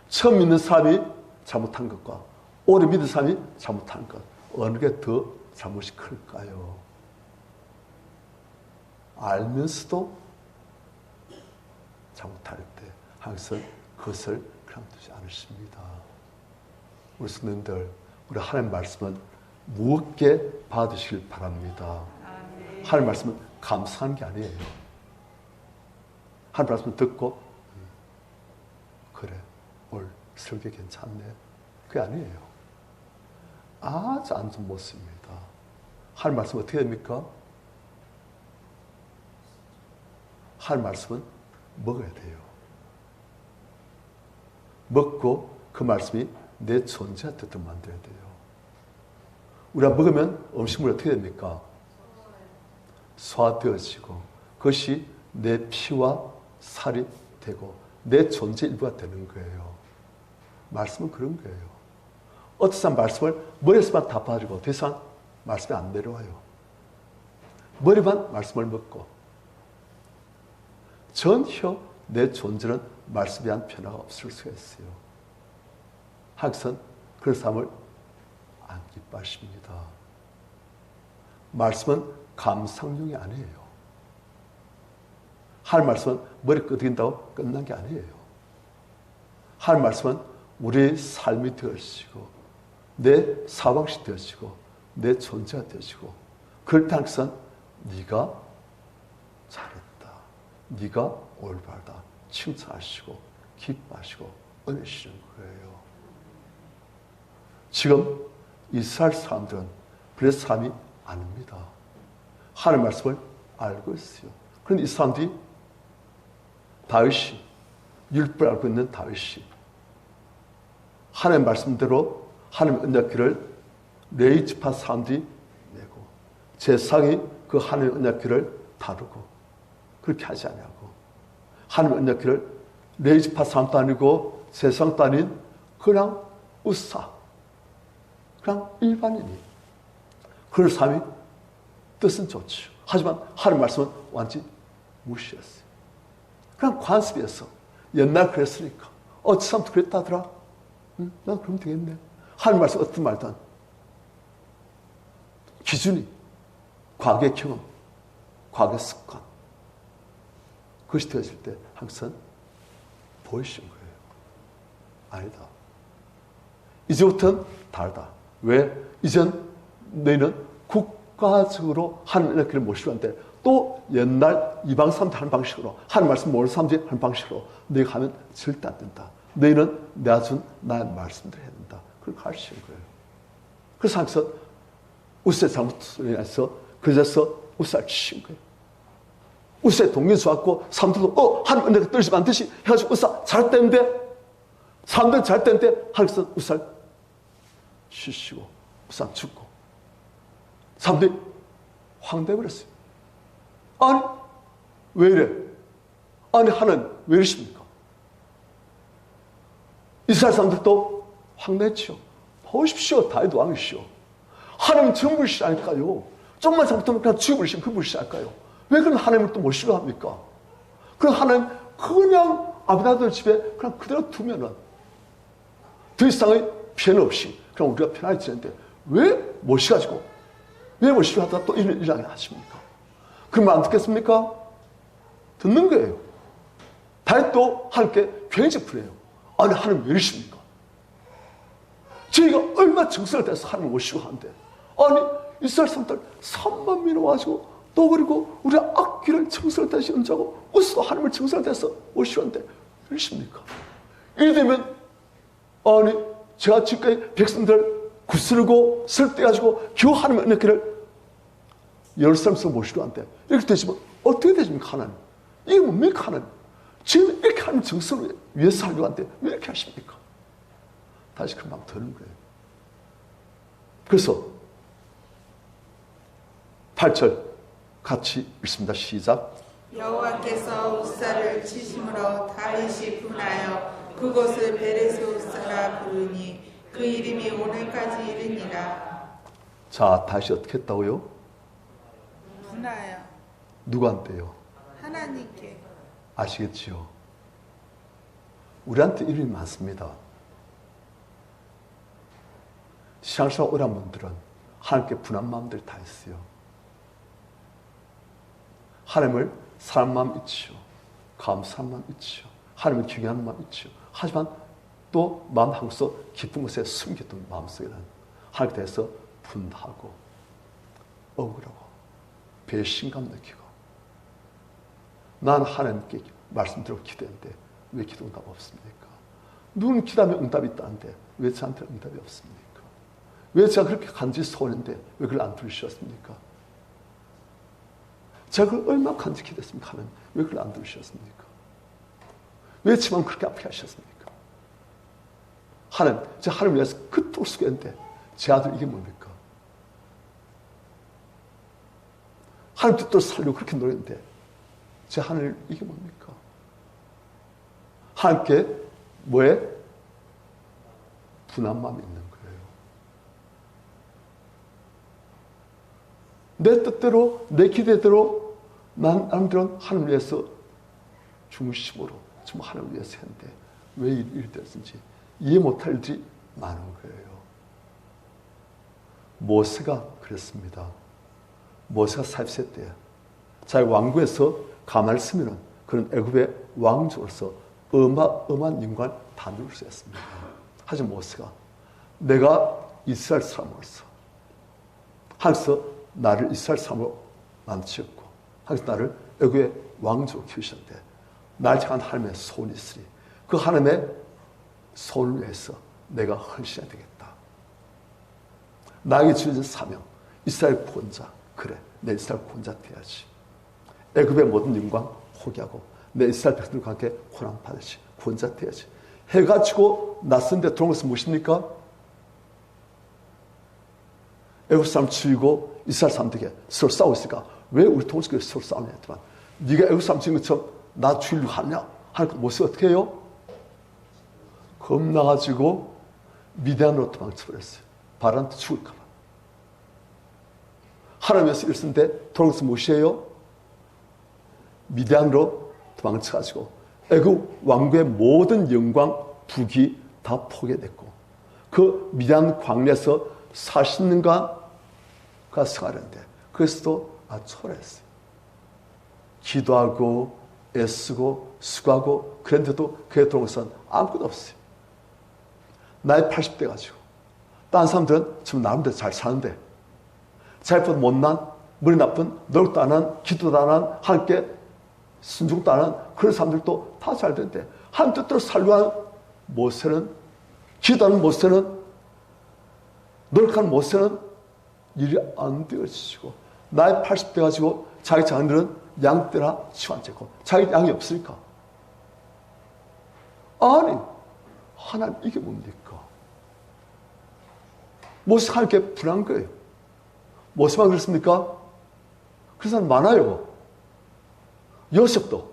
처음 믿는 사람이 잘못한 것과 오래 믿는 사람이 잘못한 것, 어느 게 더 잘못이 클까요? 알면서도 잘못할 때 항상 그것을 그냥 두지 않으십니다. 우리 성도님들, 우리 하나님 말씀은 무겁게 받으시길 바랍니다. 하나님 말씀은 감사한 게 아니에요. 하나님 말씀을 듣고 그래, 오늘 설교 괜찮네. 그게 아니에요. 아주 안 좋은 모습입니다. 하나님 말씀은 어떻게 됩니까? 하나님 말씀은 먹어야 돼요. 먹고 그 말씀이 내 존재가 되도록 만들어야 돼요. 우리가 먹으면 음식물이 어떻게 됩니까? 소화되어지고 그것이 내 피와 살이 되고 내 존재 일부가 되는 거예요. 말씀은 그런 거예요. 어떤 사람 말씀을 머리에서만 다 빠지고 더 이상 말씀이 안 내려와요. 머리만 말씀을 먹고 전혀 내 존재는 말씀에 대한 변화가 없을 수가 있어요. 항상 그런 사람을 안 기뻐하십니다. 말씀은 감상용이 아니에요. 하나님 말씀은 머리 끄덕인다고 끝난 게 아니에요. 하나님 말씀은 우리의 삶이 되어지고 내 사방시 되어지고 내 존재가 되어지고 그럴 때 항상 네가 잘했다. 네가 올바르다. 칭찬하시고 기뻐하시고 은혜 주시는 거예요. 지금 이스라엘 사람들은 블레셋 사람이 아닙니다. 하나님 말씀을 알고 있어요. 그런데 이 사람들이 다윗이 율법을 알고 있는 다윗이 하나님 말씀대로 하나님 언약궤를 레위 지파 사람들이 내고 제사장이 그 하나님 언약궤를 다루고 그렇게 하지 않냐고. 하나님 언약궤를 레위 지파 사람도 아니고 제사장도 아닌 그냥 우사 그냥 일반인이 그런 사람이 뜻은 좋죠. 하지만 하나님 말씀은 완전히 무시했어요. 그냥 관습이었어. 옛날 그랬으니까. 저 사람도 그랬다더라. 응? 난 그럼 되겠네. 하나님 말씀 어떤 말든 기준이 과거의 경험, 과거의 습관 그것이 되어질 때 항상 보이신 거예요. 아니다. 이제부터는 다르다. 왜? 이젠 너희는 국가적으로 하나님 은혜를 모시고 하는데 또 옛날 이방 사람들 하는 방식으로 하나님 말씀 모르는 사람들이 하는 방식으로 너희가 하면 절대 안 된다. 너희는 내가 준 나의 말씀대로 해야 된다. 그렇게 가르치는 거예요. 그래서 항상 우세 잘못으로 인해서 그제서 우살 치신 거예요. 우세 동인수 왔고 사람들도 하나님 은혜가 떨어지면 안 되지 해가지고 우사 잘했대는데 사람들 잘했대는데 하나님께서 우살 치시고 우사 죽고 사람들이 황당해버렸어요. 아니 왜 이래? 아니 하나님 왜 이러십니까? 이스라엘 사람들도 황당했지요. 보십시오. 다윗 왕이시오. 하나님 정부시라니까요. 조금만 잘못하면 그냥 죽여버리시면 그 불시할까요? 왜 그런 하나님을 또 못 싫어합니까? 그럼 하나님 그냥 아비나답 집에 그냥 그대로 두면은 더 이상의 피해 없이 그냥 우리가 편하게 지내는데 왜 못 싫어가지고 왜 못 싫어하다가 또 이런 일을 하십니까? 그러면 안 듣겠습니까? 듣는 거예요. 다윗도 하나님께 굉장히 불해요. 아니 하나님 왜 이러십니까? 저희가 얼마나 정성을 다해서 하나님을 모시고 하는데 아니 이스라엘 사람들 3만 명이 와가지고 또 그리고 우리 악기를 정성을 다해서 연주하고 웃어도 하나님을 정성을 다해서 모시고 하는데 왜 이러십니까? 이래 되면 아니 제가 지금까지 백성들 구스르고 설득해가지고 겨우 하나님의 은혜를 예루살렘에서 모시고 하는데 이렇게 되시면 어떻게 되십니까 하나님? 이게 뭡니까 하나님? 지금 이렇게 하나님 정성을 위해서 하려고 하는데 왜 이렇게 하십니까? 다시 그 마음 드는 거예요. 그래서 8절 같이 읽습니다. 시작. 여호와께서 우사를 치심으로 다윗이 분하여 그곳을 베레스 우사라 부르니 그 이름이 오늘까지 이르니라. 자, 다시 어떻게 했다고요? 분하여. 누구한테요? 하나님께. 아시겠지요? 우리한테 이름이 많습니다. 신앙생활 오래한 분들은 하나님께 분한 마음들 다 있어요. 하나님을 사람 마음 있지요. 감사한 마음 있지요. 하나님을 경외하는 마음 있지요. 하지만 또 마음 한구석 깊은 곳에 숨겼던 마음속에는 하나님께 대해서 분하고 억울하고 배신감 느끼고 난 하나님께 말씀대로 기도했는데 왜 기도 응답 없습니까? 누군 기도하면 응답이 있다는데 왜 저한테 응답이 없습니까? 왜 제가 그렇게 간절히 소원했는데 왜 그걸 안 들으셨습니까? 제가 그걸 얼마나 간절히 기도했습니까? 하나님 왜 그걸 안 들으셨습니까? 왜 제 마음 그렇게 아프게 하셨습니까? 하나님, 제가 하나님을 위해서 그토록 수고했는데 제 아들 이게 뭡니까? 하나님 뜻대로 살려고 그렇게 노력했는데 제 하늘 이게 뭡니까? 하나님께 뭐에? 분한 마음이 있는 거예요. 내 뜻대로 내 기대대로 나름대로 하나님을 위해서 중심으로 정말 하나님을 위해서 했는데 왜 일이 됐는지 이해 못할 일들이 많은 거예요. 모세가 그랬습니다. 모세가 40세 때 자기 왕국에서 가만히 있으면 그런 애굽의 왕조로서 어마어마한 영광을 다 누릴 수 있습니다. 하지만 모세가 내가 이스라엘 사람으로서 하나님께서 나를 이스라엘 사람으로 만드셨고 하나님께서 나를 애굽의 왕조로 키우셨는데 날 향한 하나님의 소원이 있으니 그 하나님의 소원을 위해서 내가 헌신해야 되겠다. 나에게 주어진 사명, 이스라엘 구원자. 그래, 내 이스라엘 구원자 돼야지. 애굽의 모든 영광 포기하고 내 이스라엘 백성들과 함께 고난 받으시 구원자 돼야지. 해가지고 낯선 데 들어온 것은 무엇입니까? 애굽 사람 죽이고 이스라엘 사람들에게 서로 싸우고 있으니까 왜 우리 동족끼리 서로 싸우냐 했더만 네가 애굽 사람 죽인 것처럼 나 죽이려고 하냐? 하니까 모세가 어떻게 해요? 겁나가지고 미디안으로 도망쳐버렸어요. 바람한테 죽을까봐. 하나님께서 일쓴데 돌아가서 무엇이에요? 미디안으로 도망쳐가지고 애굽 왕국의 모든 영광, 부귀 다 포기됐고 그 미디안 광야에서 40년간 생활했는데 그래서도 아주 초라했어요. 기도하고 애쓰고 수고하고 그런데도 그에 들어오고선 아무것도 없어요. 나이 80대 가지고 다른 사람들은 지금 나름대로 잘 사는데 자기보다 못난 머리 나쁜 노력도 안 한 기도도 안 한 함께 순종도 안 한 그런 사람들도 다 잘 되는데 하나님 뜻대로 살려고 하는 모세는 기도하는 모세는 노력하는 모세는 일이 안 되어지고 나이 80대 가지고 자기 자녀들은 양떼나 치환제고 자기 양이 없으니까. 아니 하나님 이게 뭡니까? 모세 하나님께 분한 거예요. 모세만 그렇습니까? 그런 사람 많아요. 요셉도.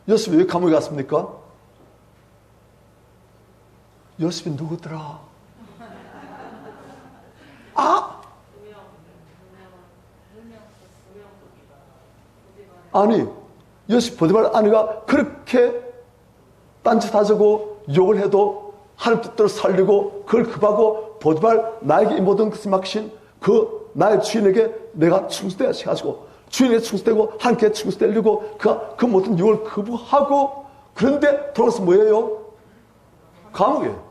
요셉이 왜 감옥에 갔습니까? 요셉이 누구더라? 아! 아니, 요셉 보디발 아내가 그렇게 딴짓하자고 욕을 해도 하나님 뜻대로 살리고 그걸 급하고 보디발 나에게 이 모든 것을 맡기신 그 나의 주인에게 내가 충성돼야지 해가지고 주인에게 충성되고 하나님께 충성되려고 그 모든 욕을 거부하고 그런데 돌아가서 뭐예요? 감옥이에요.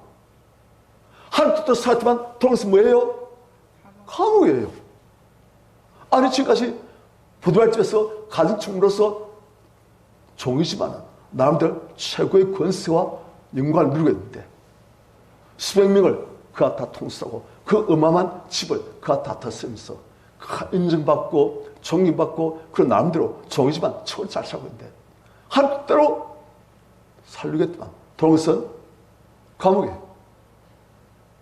하나님 뜻대로 살았지만 돌아가서 뭐예요? 감옥이에요. 아니 지금까지 보디발 집에서 가정충으로서 종이지만 나름대로 최고의 권세와 영광을 누리고 있는데 수백 명을 그가 다 통수하고 그 어마어마한 집을 그가 다 다스리면서 인정받고 존경받고 그런 나름대로 종이지만 최고로 잘 살고 있는데 하나님 뜻대로 살리겠지만 돌아오면서 감옥이에요.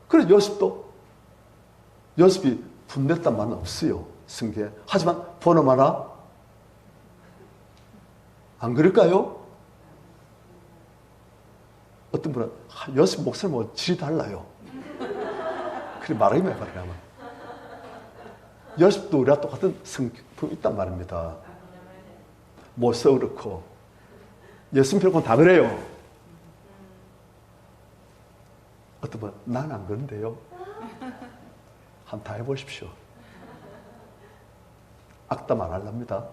그래서 요셉이 분냈단 말은 없어요. 성경에. 하지만 번호 하나 안 그럴까요? 어떤 분은 요셉 목사님 뭐 질이 달라요. 그래 말하기만 해봐라. 요셉도 우리와 똑같은 성품이 있단 말입니다. 모세 그렇고 예수님 별건 다 그래요. 어떤 분은 난 안 그런데요. 한번 다 해보십시오. 악담 안 하랍니다.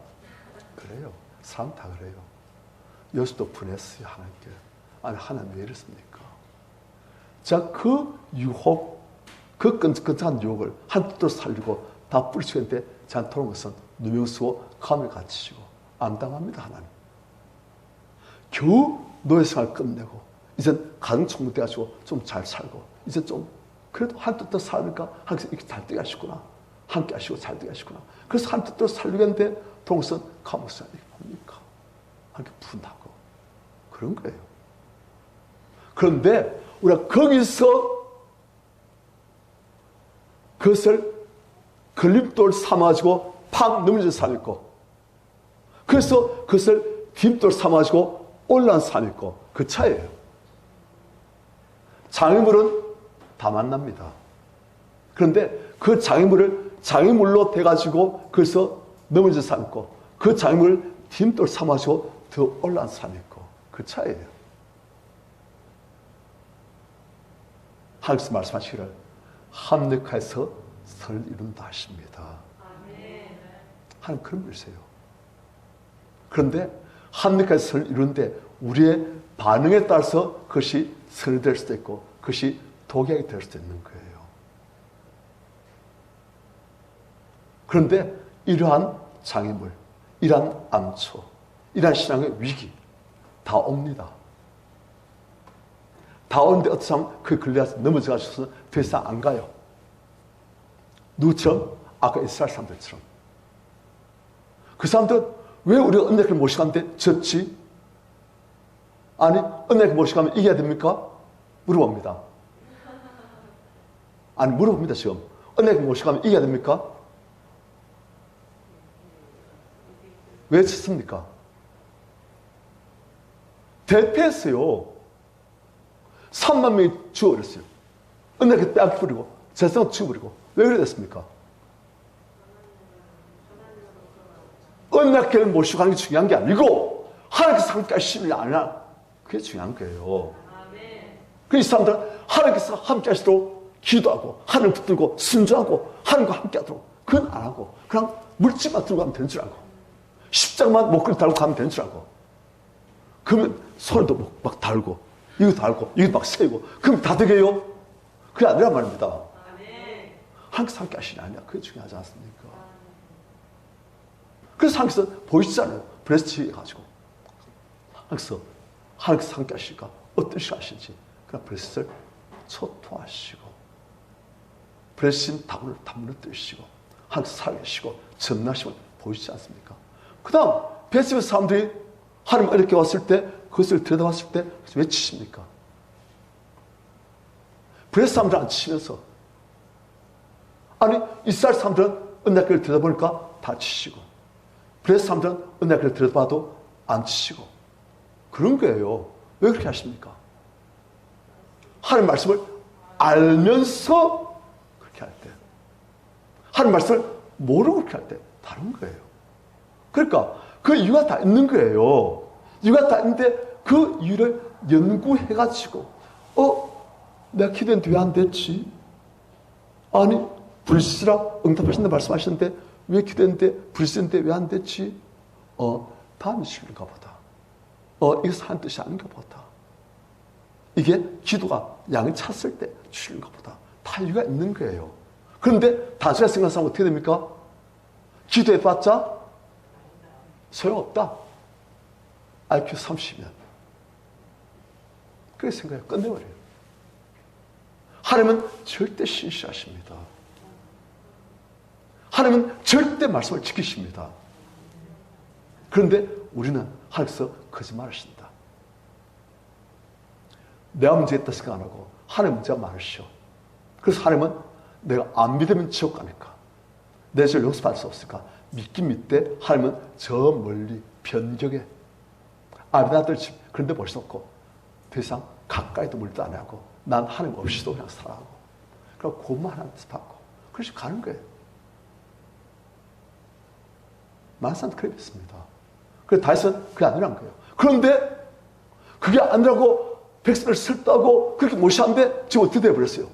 그래요. 사람 다 그래요. 요셉도 분했어요. 하나님께. 아니 하나님 왜 이랬습니까? 자, 그 유혹, 그 끈적끈적한 유혹을 한 뜻으로 살리고 다 뿌리치고 있는데 저한테 돌아온 것은 누명쓰고 감을 갇히시고 암담합니다. 하나님. 겨우 노예생활 끝내고 이젠 가정총무 돼가지고 좀 잘 살고 이제 좀 그래도 한 뜻대로 살니까 항상 이렇게 잘 되게 하시구나. 함께 하시고 잘 되게 하시구나. 그래서 한 뜻대로 살리겠는데 동선 감옥사 이게 뭡니까? 이렇게 분하고 그런 거예요. 그런데 우리가 거기서 그것을 걸림돌 삼아가지고 팍 넘어진 사람 있고 그래서 그것을 뒷돌 삼아가지고 올라온 사람 있고 그 차이예요. 장애물은 다 만납니다. 그런데 그 장애물로 돼가지고 그래서 넘어진 사람 있고 그 장애물을 뒷돌 삼아가지고 더 올라온 사람 있고 그 차이예요. 하나님께서 말씀하시기를 합력해서 선을 이룬다 하십니다. 하나님 그런 분이세요. 그런데 합력해서 선을 이루는데 우리의 반응에 따라서 그것이 선이 될 수도 있고 그것이 독약이 될 수도 있는 거예요. 그런데 이러한 장애물, 이러한 암초, 이러한 신앙의 위기 다 옵니다. 다 오는데 어떤 사람은 그 걸려서 넘어져가지고서 더 이상 안 가요. 누구처럼? 아까 이스라엘 사람들처럼. 그 사람들은 왜 우리가 은혜를 모시가는데 졌지? 아니 은혜를 모시가면 이겨야 됩니까? 물어봅니다. 아니 물어봅니다 지금. 은혜를 모시가면 이겨야 됩니까? 왜 졌습니까? 대패했어요. 3만 명이 죽어버렸어요. 은혜를 빼앗겨버리고 재성을 죽어버리고 왜 그래 됐습니까? 은혜를 모시고 가는 게 중요한 게 아니고 하나님께서 함께 하시는 게 아니라 그게 중요한 거예요. 그래서 이 사람들은 하나님께서 함께 하시도록 기도하고 하나님 붙들고 순종하고 하나님과 함께 하도록 그건 안 하고 그냥 물질만 들고 가면 되는 줄 알고 십자가만 목걸이 달고 가면 되는 줄 알고 그러면 손도 막 달고 이거 달고 이거 막 세우고 그럼 다 되게요? 그게 아니란 말입니다. 하나님께서 함께 하시냐 아니냐 그게 중요하지 않습니까? 그래서 하나님께서 보이시잖아요. 브레스트 해가지고 하나님께서 함께 하실까 어떤 식으로 하실지 그냥 브레스트를 초토하시고 불의신 다문을 다 무너뜨리시고 하나님 살아계시고 전능하심을 보이지 않습니까? 그 다음 베세바 사람들이 하나님 어렵게 왔을 때 그것을 들여다봤을 때 왜 치십니까? 브레스 사람들 안 치면서 아니 이스라엘 사람들은 언약궤를 들여다보니까 다 치시고 브레스 사람들은 언약궤를 들여다봐도 안 치시고 그런 거예요. 왜 그렇게 하십니까? 하나님 말씀을 알면서 그렇게 할 때 하나님 말씀을 모르고 그렇게 할 때 다른 거예요. 그러니까 그 이유가 다 있는 거예요. 이유가 다 있는데 그 이유를 연구해가지고 내가 기도했는데 왜 안 됐지? 아니 불시라 응답하신다 말씀하셨는데 왜 기도했는데 불시인데 왜 안 됐지? 다음이 싫은가 보다. 이것은 한 뜻이 아닌가 보다. 이게 기도가 양을 찼을 때 싫은가 보다. 다 이유가 있는 거예요. 그런데 단순하게 생각하면 어떻게 됩니까? 기도해봤자 소용없다. IQ 30이면. 그렇게 생각해 끝내버려요. 하나님은 절대 신실하십니다. 하나님은 절대 말씀을 지키십니다. 그런데 우리는 하나님께서 거짓말하신다. 내가 문제 있다 생각 안 하고 하나님 문제가 많으시오. 그래서 하나님은 내가 안 믿으면 지옥 가니까 내 죄를 용서받을 수 없을까? 믿긴 믿되 하나님은 저 멀리 변경에 아비나들 집 그런 데 볼 수 없고 더 이상 가까이도 물도 안 하고 난 하나님 없이도 그냥 살아가고 그리고 고만 하나님께서 받고 그렇게 가는 거예요. 많은 사람들 그렇게 믿습니다. 그래서 다윗은 그게 아니란 거예요. 그런데 그게 아니라고 백성을 설득하고 그렇게 모시는데 지금 어떻게 되어버렸어요?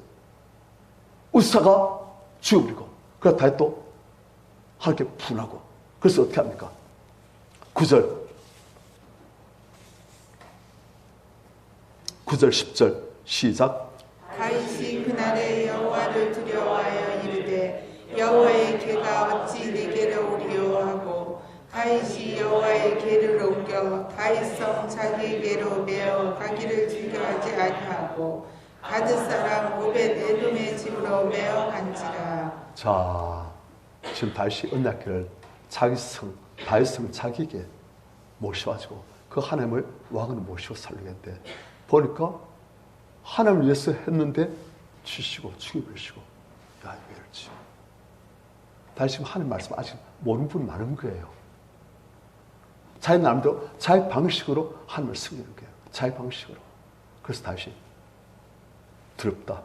우사가 죽어버리고 그래서 다윗도 하나님께 분하고 그래서 어떻게 합니까? 9절 10절 시작. 다윗이 그날에 여호와를 두려워하여 이르되 여호와의 궤가 어찌 내게로 오리요 하고 다윗이 여호와의 궤를 옮겨 다윗성 자기 궤로 메어 가기를 즐겨하지 아니하고 가드 사람 오벳 에돔의 집으로 메어 간지라. 자, 지금 다윗이 언약궤를 다윗성 자기에게 모셔가지고 그 하나님을 왕으로 모시고 살리겠는데 보니까 하나님을 위해서 했는데 치시고 죽여버리시고 야 왜 이럴지. 다윗이 지금 하나님 말씀 아직 모르는 분이 많은 거예요. 자기 나름대로 자기 방식으로 하나님을 섬기는 거예요. 자기 방식으로. 그래서 다윗이 두렵다.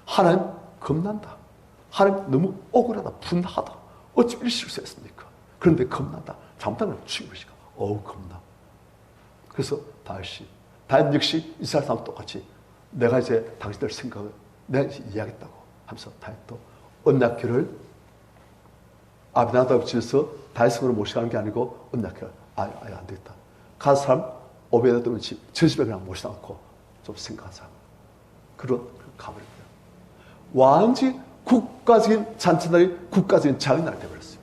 하나님 겁난다. 하나님 너무 억울하다. 분하다. 어찌 이리 실수했습니까? 그런데 겁난다. 잘못하면 죽이시까. 겁나. 그래서 다윗 역시 이스라엘 사람 똑같이 내가 이제 당신들 생각을 내가 이제 이해하겠다고 하면서 다윗도 언약궤를 아비나답 집에서 다윗성으로 모시가는 게 아니고 언약궤를 아예 안 되겠다. 가서 사람 오베데돔의 집, 저 집에 그냥 모시다 놓고 좀 생각하자. 그런 가버린 거예요. 완전히 국가적인 잔치날이 국가적인 장인날이 되어버렸어요.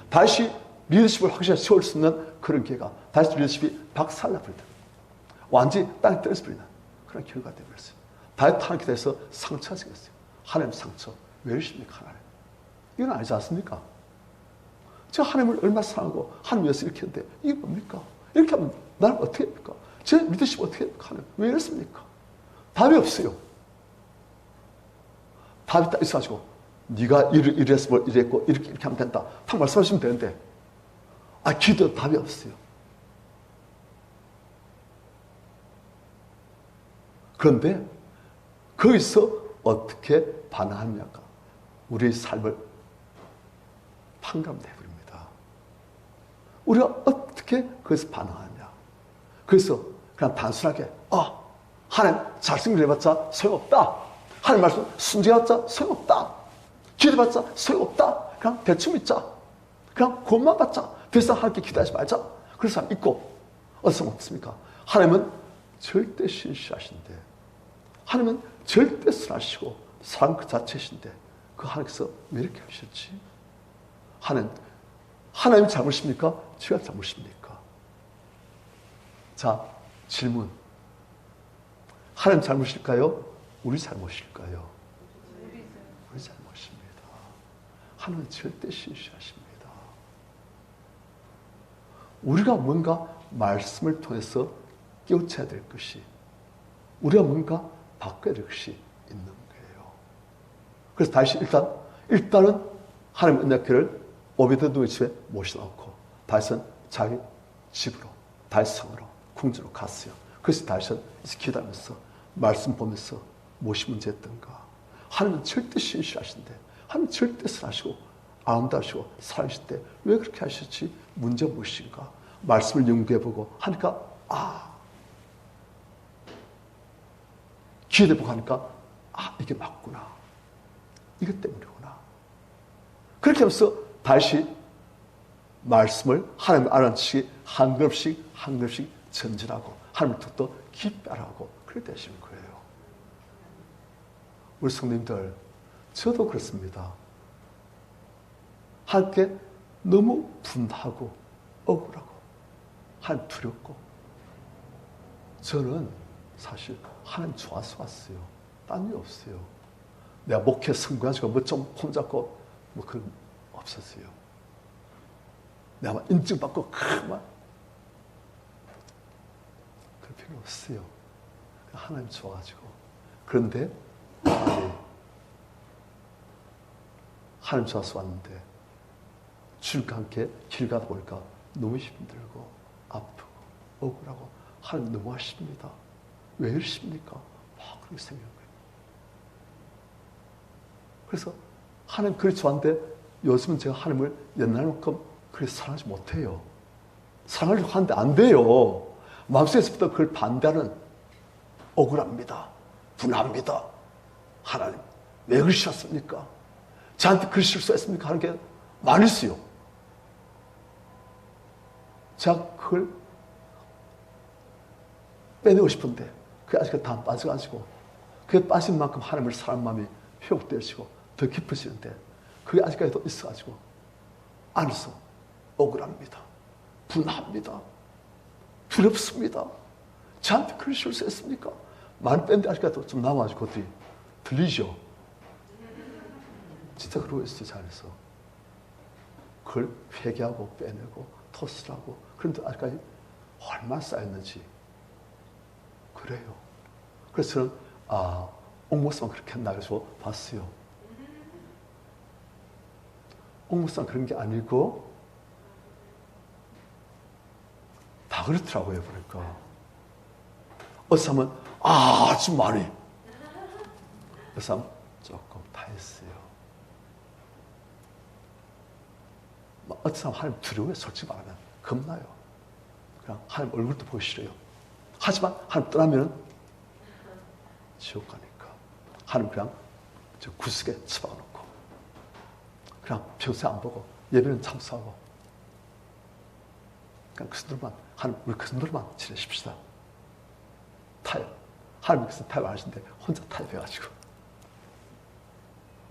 다시 리더십을 확실히 세울 수 있는 그런 기회가 다시 리더십이 박살나버리다. 완전히 땅에 떨어져버리는 그런 결과가 되어버렸어요. 다윗 하나님께 대해서 상처가 생겼어요. 하나님 상처. 왜 이러십니까 하나님? 이건 아니지 않습니까? 저 하나님을 얼마나 사랑하고 하나님 위해서 이렇게 했는데 이게 뭡니까? 이렇게 하면 나를 어떻게 합니까? 제 리더십 어떻게 합니까? 하나님 왜 이랬습니까? 답이 없어요. 답이 딱 있어가지고 네가 이랬으면 이랬고 이렇게 하면 된다. 딱 말씀하시면 되는데 기도 답이 없어요. 그런데 거기서 어떻게 반응하냐가 우리의 삶을 판가름내버립니다. 우리가 어떻게 거기서 반응하냐. 그래서 그냥 단순하게 하나님 잘생긴 해봤자 소용없다. 하나님 말씀 순종해봤자 소용없다. 기도해봤자 소용없다. 그냥 대충 믿자. 그냥 그것만 받자. 더 이상 하나님께 기도하지 말자. 그래서 믿고 어디서 먹습니까? 하나님은 절대 신실하신데 하나님은 절대 선하시고 사랑 그 자체신데 그 하나님께서 왜 이렇게 하셨지? 하나님 잘못입니까? 제가 잘못입니까? 자, 질문. 하나님 잘못일까요? 우리 잘못일까요? 우리 잘못입니다. 하나님은 절대 신실하십니다. 우리가 뭔가 말씀을 통해서 깨우쳐야 될 것이, 우리가 뭔가 바꿔야 될 것이 있는 거예요. 그래서 다시 일단은 하나님 은혜교를 오베데돔의 집에 모셔놓고 다시는 자기 집으로, 다시 성으로, 궁전으로 갔어요. 그래서 다시는 기다리면서 말씀 보면서 무엇이 문제였던가. 하나님은 절대 신실하신데, 하나님은 절대 선하시고 아름다우시고 사랑하실 때 왜 그렇게 하셨지? 문제가 무엇인가? 말씀을 연구해보고 하니까 기회해보고 하니까 이게 맞구나. 이것 때문이구나. 그렇게 하면서 다시 말씀을 하나님을 알아채기 한 걸음씩 한 걸음씩 전진하고 하나님을 더 깊이 알아가고 그렇게 되시는 거예요. 우리 성도님들, 저도 그렇습니다. 하나님께 너무 분하고 억울하고 하나님 두렵고, 저는 사실 하나님 좋아서 왔어요. 딴 일 없어요. 내가 목회 성공해가지고 뭐 좀 폼잡고 뭐 그런 없었어요. 내가 막 인증받고 그만 그럴 필요 없어요. 하나님 좋아가지고. 그런데 하나님 좋아서 왔는데 주님과 함께 길 가다 보니까 너무 힘들고 아프고 억울하고 하나님 너무 하십니다. 왜 이러십니까? 막 그렇게 생각한 거예요. 그래서 하나님 그리 좋아하는데 요즘은 제가 하나님을 옛날만큼 그렇게 사랑하지 못해요. 사랑하려고 하는데 안 돼요. 마음속에서부터 그걸 반대하는, 억울합니다. 분합니다. 하나님 왜 그러셨습니까? 저한테 그 실수했습니까? 하는 게 많이 있어요. 제가 그걸 빼내고 싶은데 그게 아직까지 다 빠져가지고, 그게 빠진 만큼 하나님을 사랑하는 마음이 회복되시고 더 깊어지는데 그게 아직까지도 있어가지고 안에서 억울합니다. 분합니다. 두렵습니다. 저한테 그런 실수했습니까? 많이 뺀데 아직까지도 좀 남아가지고 그것들이 들리죠? 진짜 그러고 있어요. 잘해서 그걸 회개하고 빼내고 토스를 하고, 그런데 아직까지 얼마나 쌓였는지. 그래요. 그래서 저는 옥목사만 그렇게 했나 그래서 봤어요. 옥목사는 그런 게 아니고 다 그렇더라고요. 그러니까 어떤 사람은 아주 많이, 어떤 사람은 조금 다 했어요. 어떤 사람은 하나님 두려워요. 솔직히 말하면 겁나요. 그냥 하나님 얼굴도 보기 싫어요. 하지만 하나님 떠나면 지옥 가니까 하나님 그냥 저 구석에 처박아놓고 그냥 평소에 안 보고 예배는 참수하고, 그냥 그 정도만, 하나님 우리 그 정도만 지내십시다. 타협. 하나님께서 타협 안 하시는데 혼자 타협해가지고.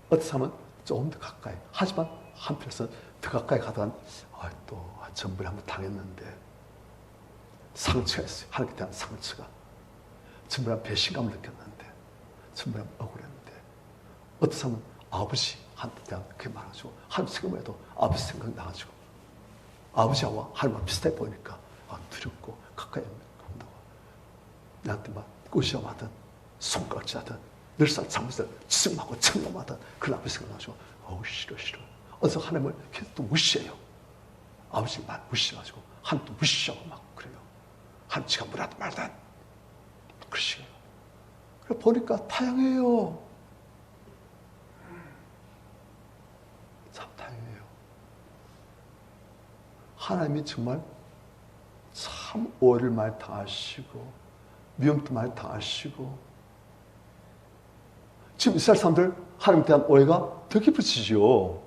어떤 사람은 조금 더 가까이, 하지만 한편에서는 더 가까이 가다가 또 전부를 한번 당했는데 상처가 있어요. 하나님께 대한 상처가. 전부랑 배신감을 느꼈는데, 전부랑 억울했는데, 어떤 사람은 아버지한테 대한 그게 많아가지고 하나님 생각만 해도 아버지 생각이 나가지고 아버지와 하나님과 비슷해 보이니까 두렵고 가까이 온다고. 나한테 막 꼬시어하든 손깍지하든 늘상 잘못을 지승하고 청렴하든 그런 아버지 생각나가지고 싫어. 어서 하나님을 계속 또 무시해요. 아버지 말 무시해가지고 하나님도 무시하고 막 그래요. 하나님 지가 뭐라든 말든 그러시고요. 그래 보니까 다양해요. 참 다양해요. 하나님이 정말 참 오해를 많이 당하시고 미움도 많이 당하시고, 지금 이스라엘 사람들 하나님에 대한 오해가 더 깊어지죠.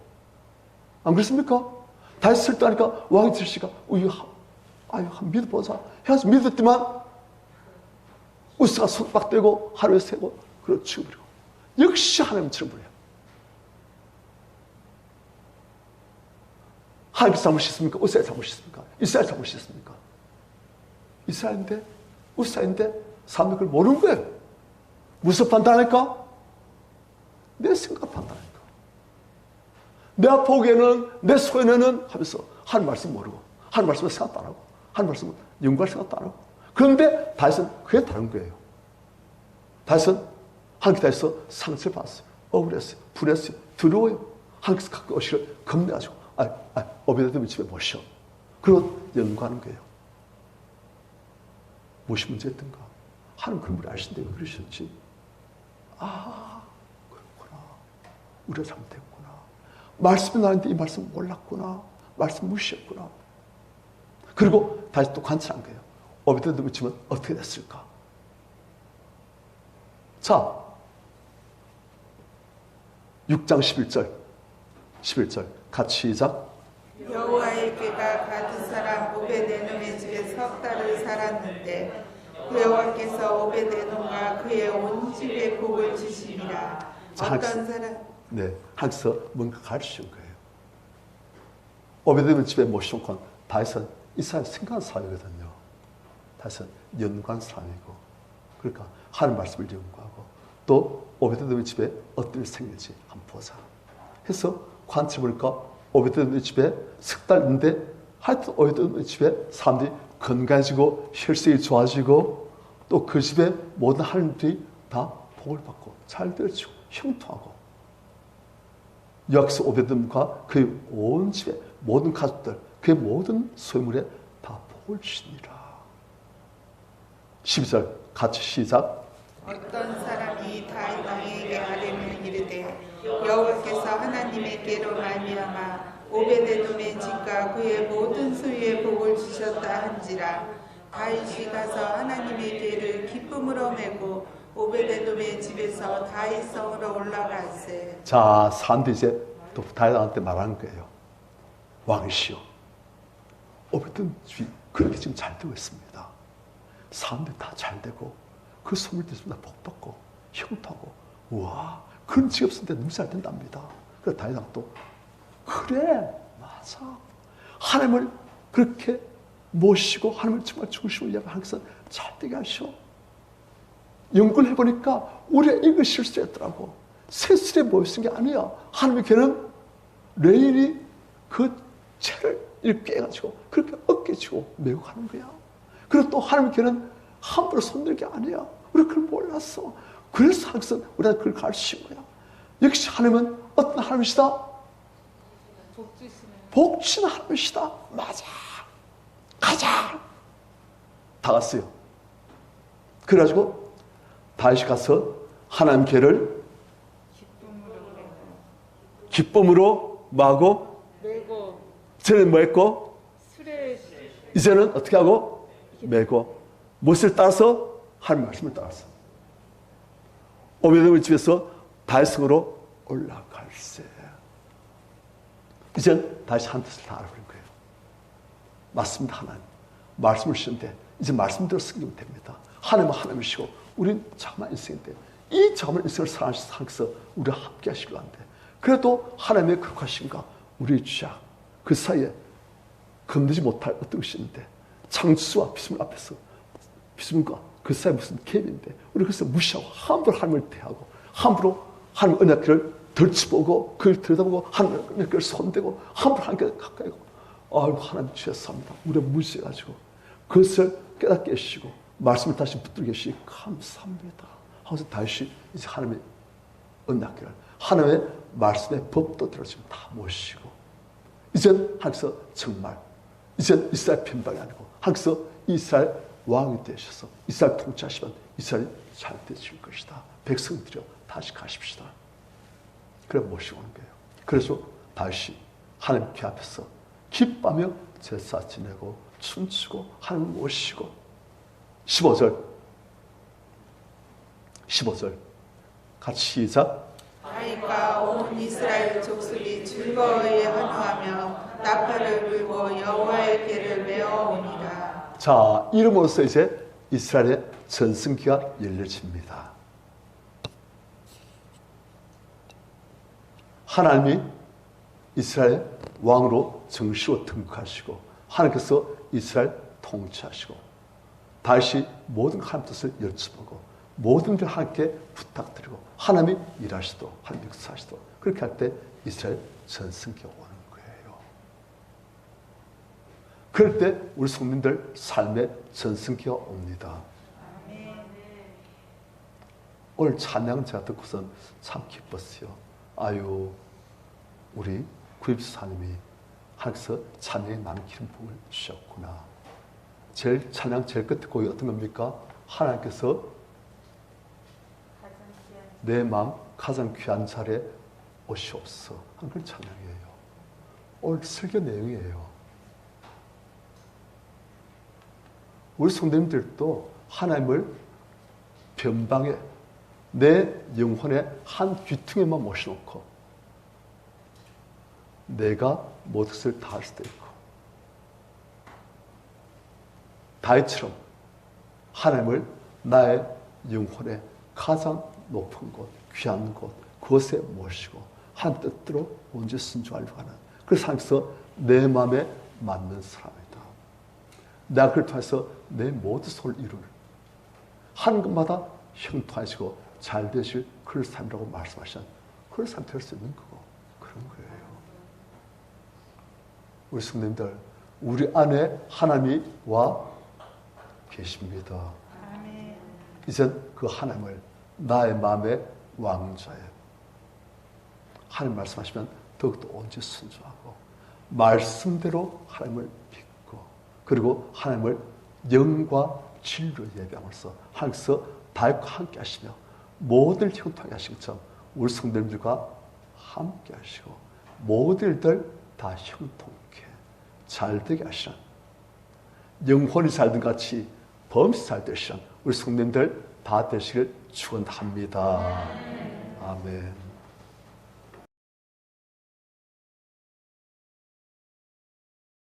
안 그렇습니까? 다시 설득하니까 왕이 들씨가 한 믿어보자 해서 믿었더만 우스가 손박대고 하루에 세고 그걸 치우버리고, 역시 하나님처럼 그래요. 하나님 잘못이었습니까? 우스의 잘못이었습니까? 이스라엘 잘못이었습니까? 이스라엘인데 우스인데 사람들이 그걸 모르는 거예요. 무슨 판단할까? 내 생각 판단할까? 내가 보기에는 내 소연에는 하면서 하는 말씀 모르고 하는 말씀을 생각도 안 하고 하는 말씀을 연구할 생각도 안 하고 그런데 다윗은 그게 다른 거예요. 다윗은 하나님께 대해서 상처를 받았어요. 억울했어요. 분했어요. 두려워요. 하나님께서 가까이 오시기를 겁내가지고 오베데돔 집에 모셔. 그리고 연구하는 거예요. 무엇이 문제였던가? 하나님 그런 걸 아신데 왜 그러셨지? 그렇구나. 우리가 잘못했구나. 말씀이 나는데 이 말씀 몰랐구나. 말씀 무시했구나. 그리고 다시 또 관찰한 거예요. 오베데돔 집은 어떻게 됐을까? 자, 6장 11절 같이 시작. 여호와의 궤가 가드 사람 오베데돔의 집에 석 달을 살았는데 여호와께서 오베데돔과 그의 온 집에 복을 주시니라. 어떤 사람? 네, 하나님께서 뭔가 가르치신 거예요. 오베데돔 집에 모셔놓고 다윗은 이 사람이 생각하는 사람이거든요. 다윗은 연구한 사람이고, 그러니까 하나님 말씀을 연구하고 또 오베데돔 집에 어떤 일이 생길지 한번 보자. 해서 관찰해 보니까 오베데돔 집에 석 달 있는데 하여튼 오베데돔 집에 사람들이 건강해지고 혈색이 좋아지고 또 그 집에 모든 하나님들이 다 복을 받고 잘 되어지고 형통하고 여기서 오베데돔과 그의 온 집에 모든 가족들 그의 모든 소유물에 다 복을 주시니라. 12절 같이 시작. 어떤 사람이 다윗 왕에게 아뢰면 이르되 여호와께서 하나님에게로 말미암아 오베데돔의 집과 그의 모든 소유에 복을 주셨다 한지라. 다윗이 가서 하나님의 궤를 기쁨으로 메고 오베데돔의 집에서 다윗 성으로 올라갔세. 자, 사람들이 이제 또 다윗한테 말하는 거예요. 왕이시여, 오베데돔 집이 그렇게 지금 잘 되고 있습니다. 사람들이 다 잘 되고 그 소물들이 다 복받고 형통하고 우와 그런 직업 쓰는데 너무 잘 된답니다. 그래서 다윗은 또 그래 맞아 하나님을 그렇게 모시고 하나님을 정말 중심을 위하여 하나님께서 잘 되게 하셔. 연구를 해보니까 우리가 이거 실수했더라고. 새술에 모였은 게 아니야. 하나님의 걔는 레일이 그 채를 이렇게 깨가지고 그렇게 어깨지고 메고 가는 거야. 그리고 또 하나님의 걔는 함부로 손들 게 아니야. 우리가 그걸 몰랐어. 그래서 하나님께서 우리가 그걸 가르치신 거야. 역시 하나님은 어떤 하나님이시다? 복 주시는 하나님이시다. 맞아. 가자. 다 갔어요. 그래가지고 다시 가서 하나님 궤를 기쁨으로 마고 이제는 뭐 했고 이제는 어떻게 하고 메고 무엇을 따라서 하나님 말씀을 따라서 오베데돔 집에서 다윗성으로 올라갈세. 이젠 다시 한 뜻을 다 알아버린 거예요. 맞습니다. 하나님 말씀을 주시는데 이제 말씀대로 섬기면 됩니다. 하나님은 하나님이시고 우린 자그마한 인생인데 이 자그마한 인생을 살아가시면서 하나님께서 우리와 함께 하시려 하는데 그래도 하나님의 거룩하신가 우리의 죄악 그 사이에 건드지 못할 어떤 것이 있는데 창수와 비스물 앞에서 비스물과 그 사이에 무슨 갭인데 우리 그래서 무시하고 함부로 하나님을 대하고 함부로 하나님 은혜를 덜치보고 그걸 들여다보고 하나님 은혜를 손대고 함부로 하나님께 가까이 가고 아이고 하나님 죄송합니다. 우리가 무시해가지고 그것을 깨닫게 해주시고 말씀을 다시 붙들게 해주시기 감사합니다. 하면서 다시 이제 하나님의 은혜를 하나님의 말씀의 법도 들어지면 다 모시고 이젠 하나님께서 정말 이젠 이스라엘 편박이 아니고 하나님께서 이스라엘 왕이 되셔서 이스라엘 통치하시면 이스라엘이 잘 되실 것이다. 백성들여 다시 가십시다. 그래 모시고 오는 거예요. 그래서 다시 하나님 궤 앞에서 기뻐하며 제사 지내고 춤추고 하나님 모시고 15절 같이 시작. 다윗과 온 이스라엘 족속이 즐거이 환호하며 나팔을 불고 여호와의 궤를 메어오니라. 자, 이름으로써 이제 이스라엘의 전승기가 열려집니다. 하나님이 이스라엘 왕으로 정식으로 등극하시고 하나님께서 이스라엘 통치하시고 다시 모든 하나님 뜻을 여쭤보고 모든 걸 하나님께 부탁드리고 하나님이 일하시도록 하나님 역사하시도록 그렇게 할 때 이스라엘 전승기가 오는 거예요. 그럴 때 우리 성도님들 삶에 전승기가 옵니다. 오늘 찬양 제가 듣고선 참 기뻤어요. 아유, 우리 구입사님이 하나님께서 찬양에 나는 기름 부음을 주셨구나. 찬양 제일 끝에 곡이 어떤 겁니까? 하나님께서 내 마음 가장 귀한 자리에 오시옵소 하는 그런 찬양이에요. 오늘 설교 내용이에요. 우리 성도님들도 하나님을 변방에 내 영혼의 한 귀퉁이만 모셔놓고 내가 모든 것을 다 할 수도 있고, 다윗처럼 하나님을 나의 영혼의 가장 높은 곳, 귀한 곳, 그곳에 모시고 한 뜻대로 언제 순종하려고 하는, 그래서 하나님께서 내 마음에 맞는 사람이다. 내가 그를 통해서 내 모든 소를 이룰 하는 것마다 형통하시고 잘 되실 그런 삶이라고 말씀하시는 그런 삶 될 수 있는 거고, 그런 거예요. 우리 성도님들, 우리 안에 하나님이 와 계십니다. 아멘. 이젠 그 하나님을 나의 마음의 왕자에, 하나님 말씀하시면 더욱더 온전히 순종하고 말씀대로 하나님을 믿고, 그리고 하나님을 영과 진리로 예배함으로써 하나님께서 다윗과 함께 하시며 모든 일을 형통하게 하신 것처럼 우리 성도님들과 함께 하시고 모든 일들 다 형통케 잘되게 하시는, 영혼이 잘된 같이 범시 잘 되시는 우리 성도님들 다 되시길 축원합니다. 아멘.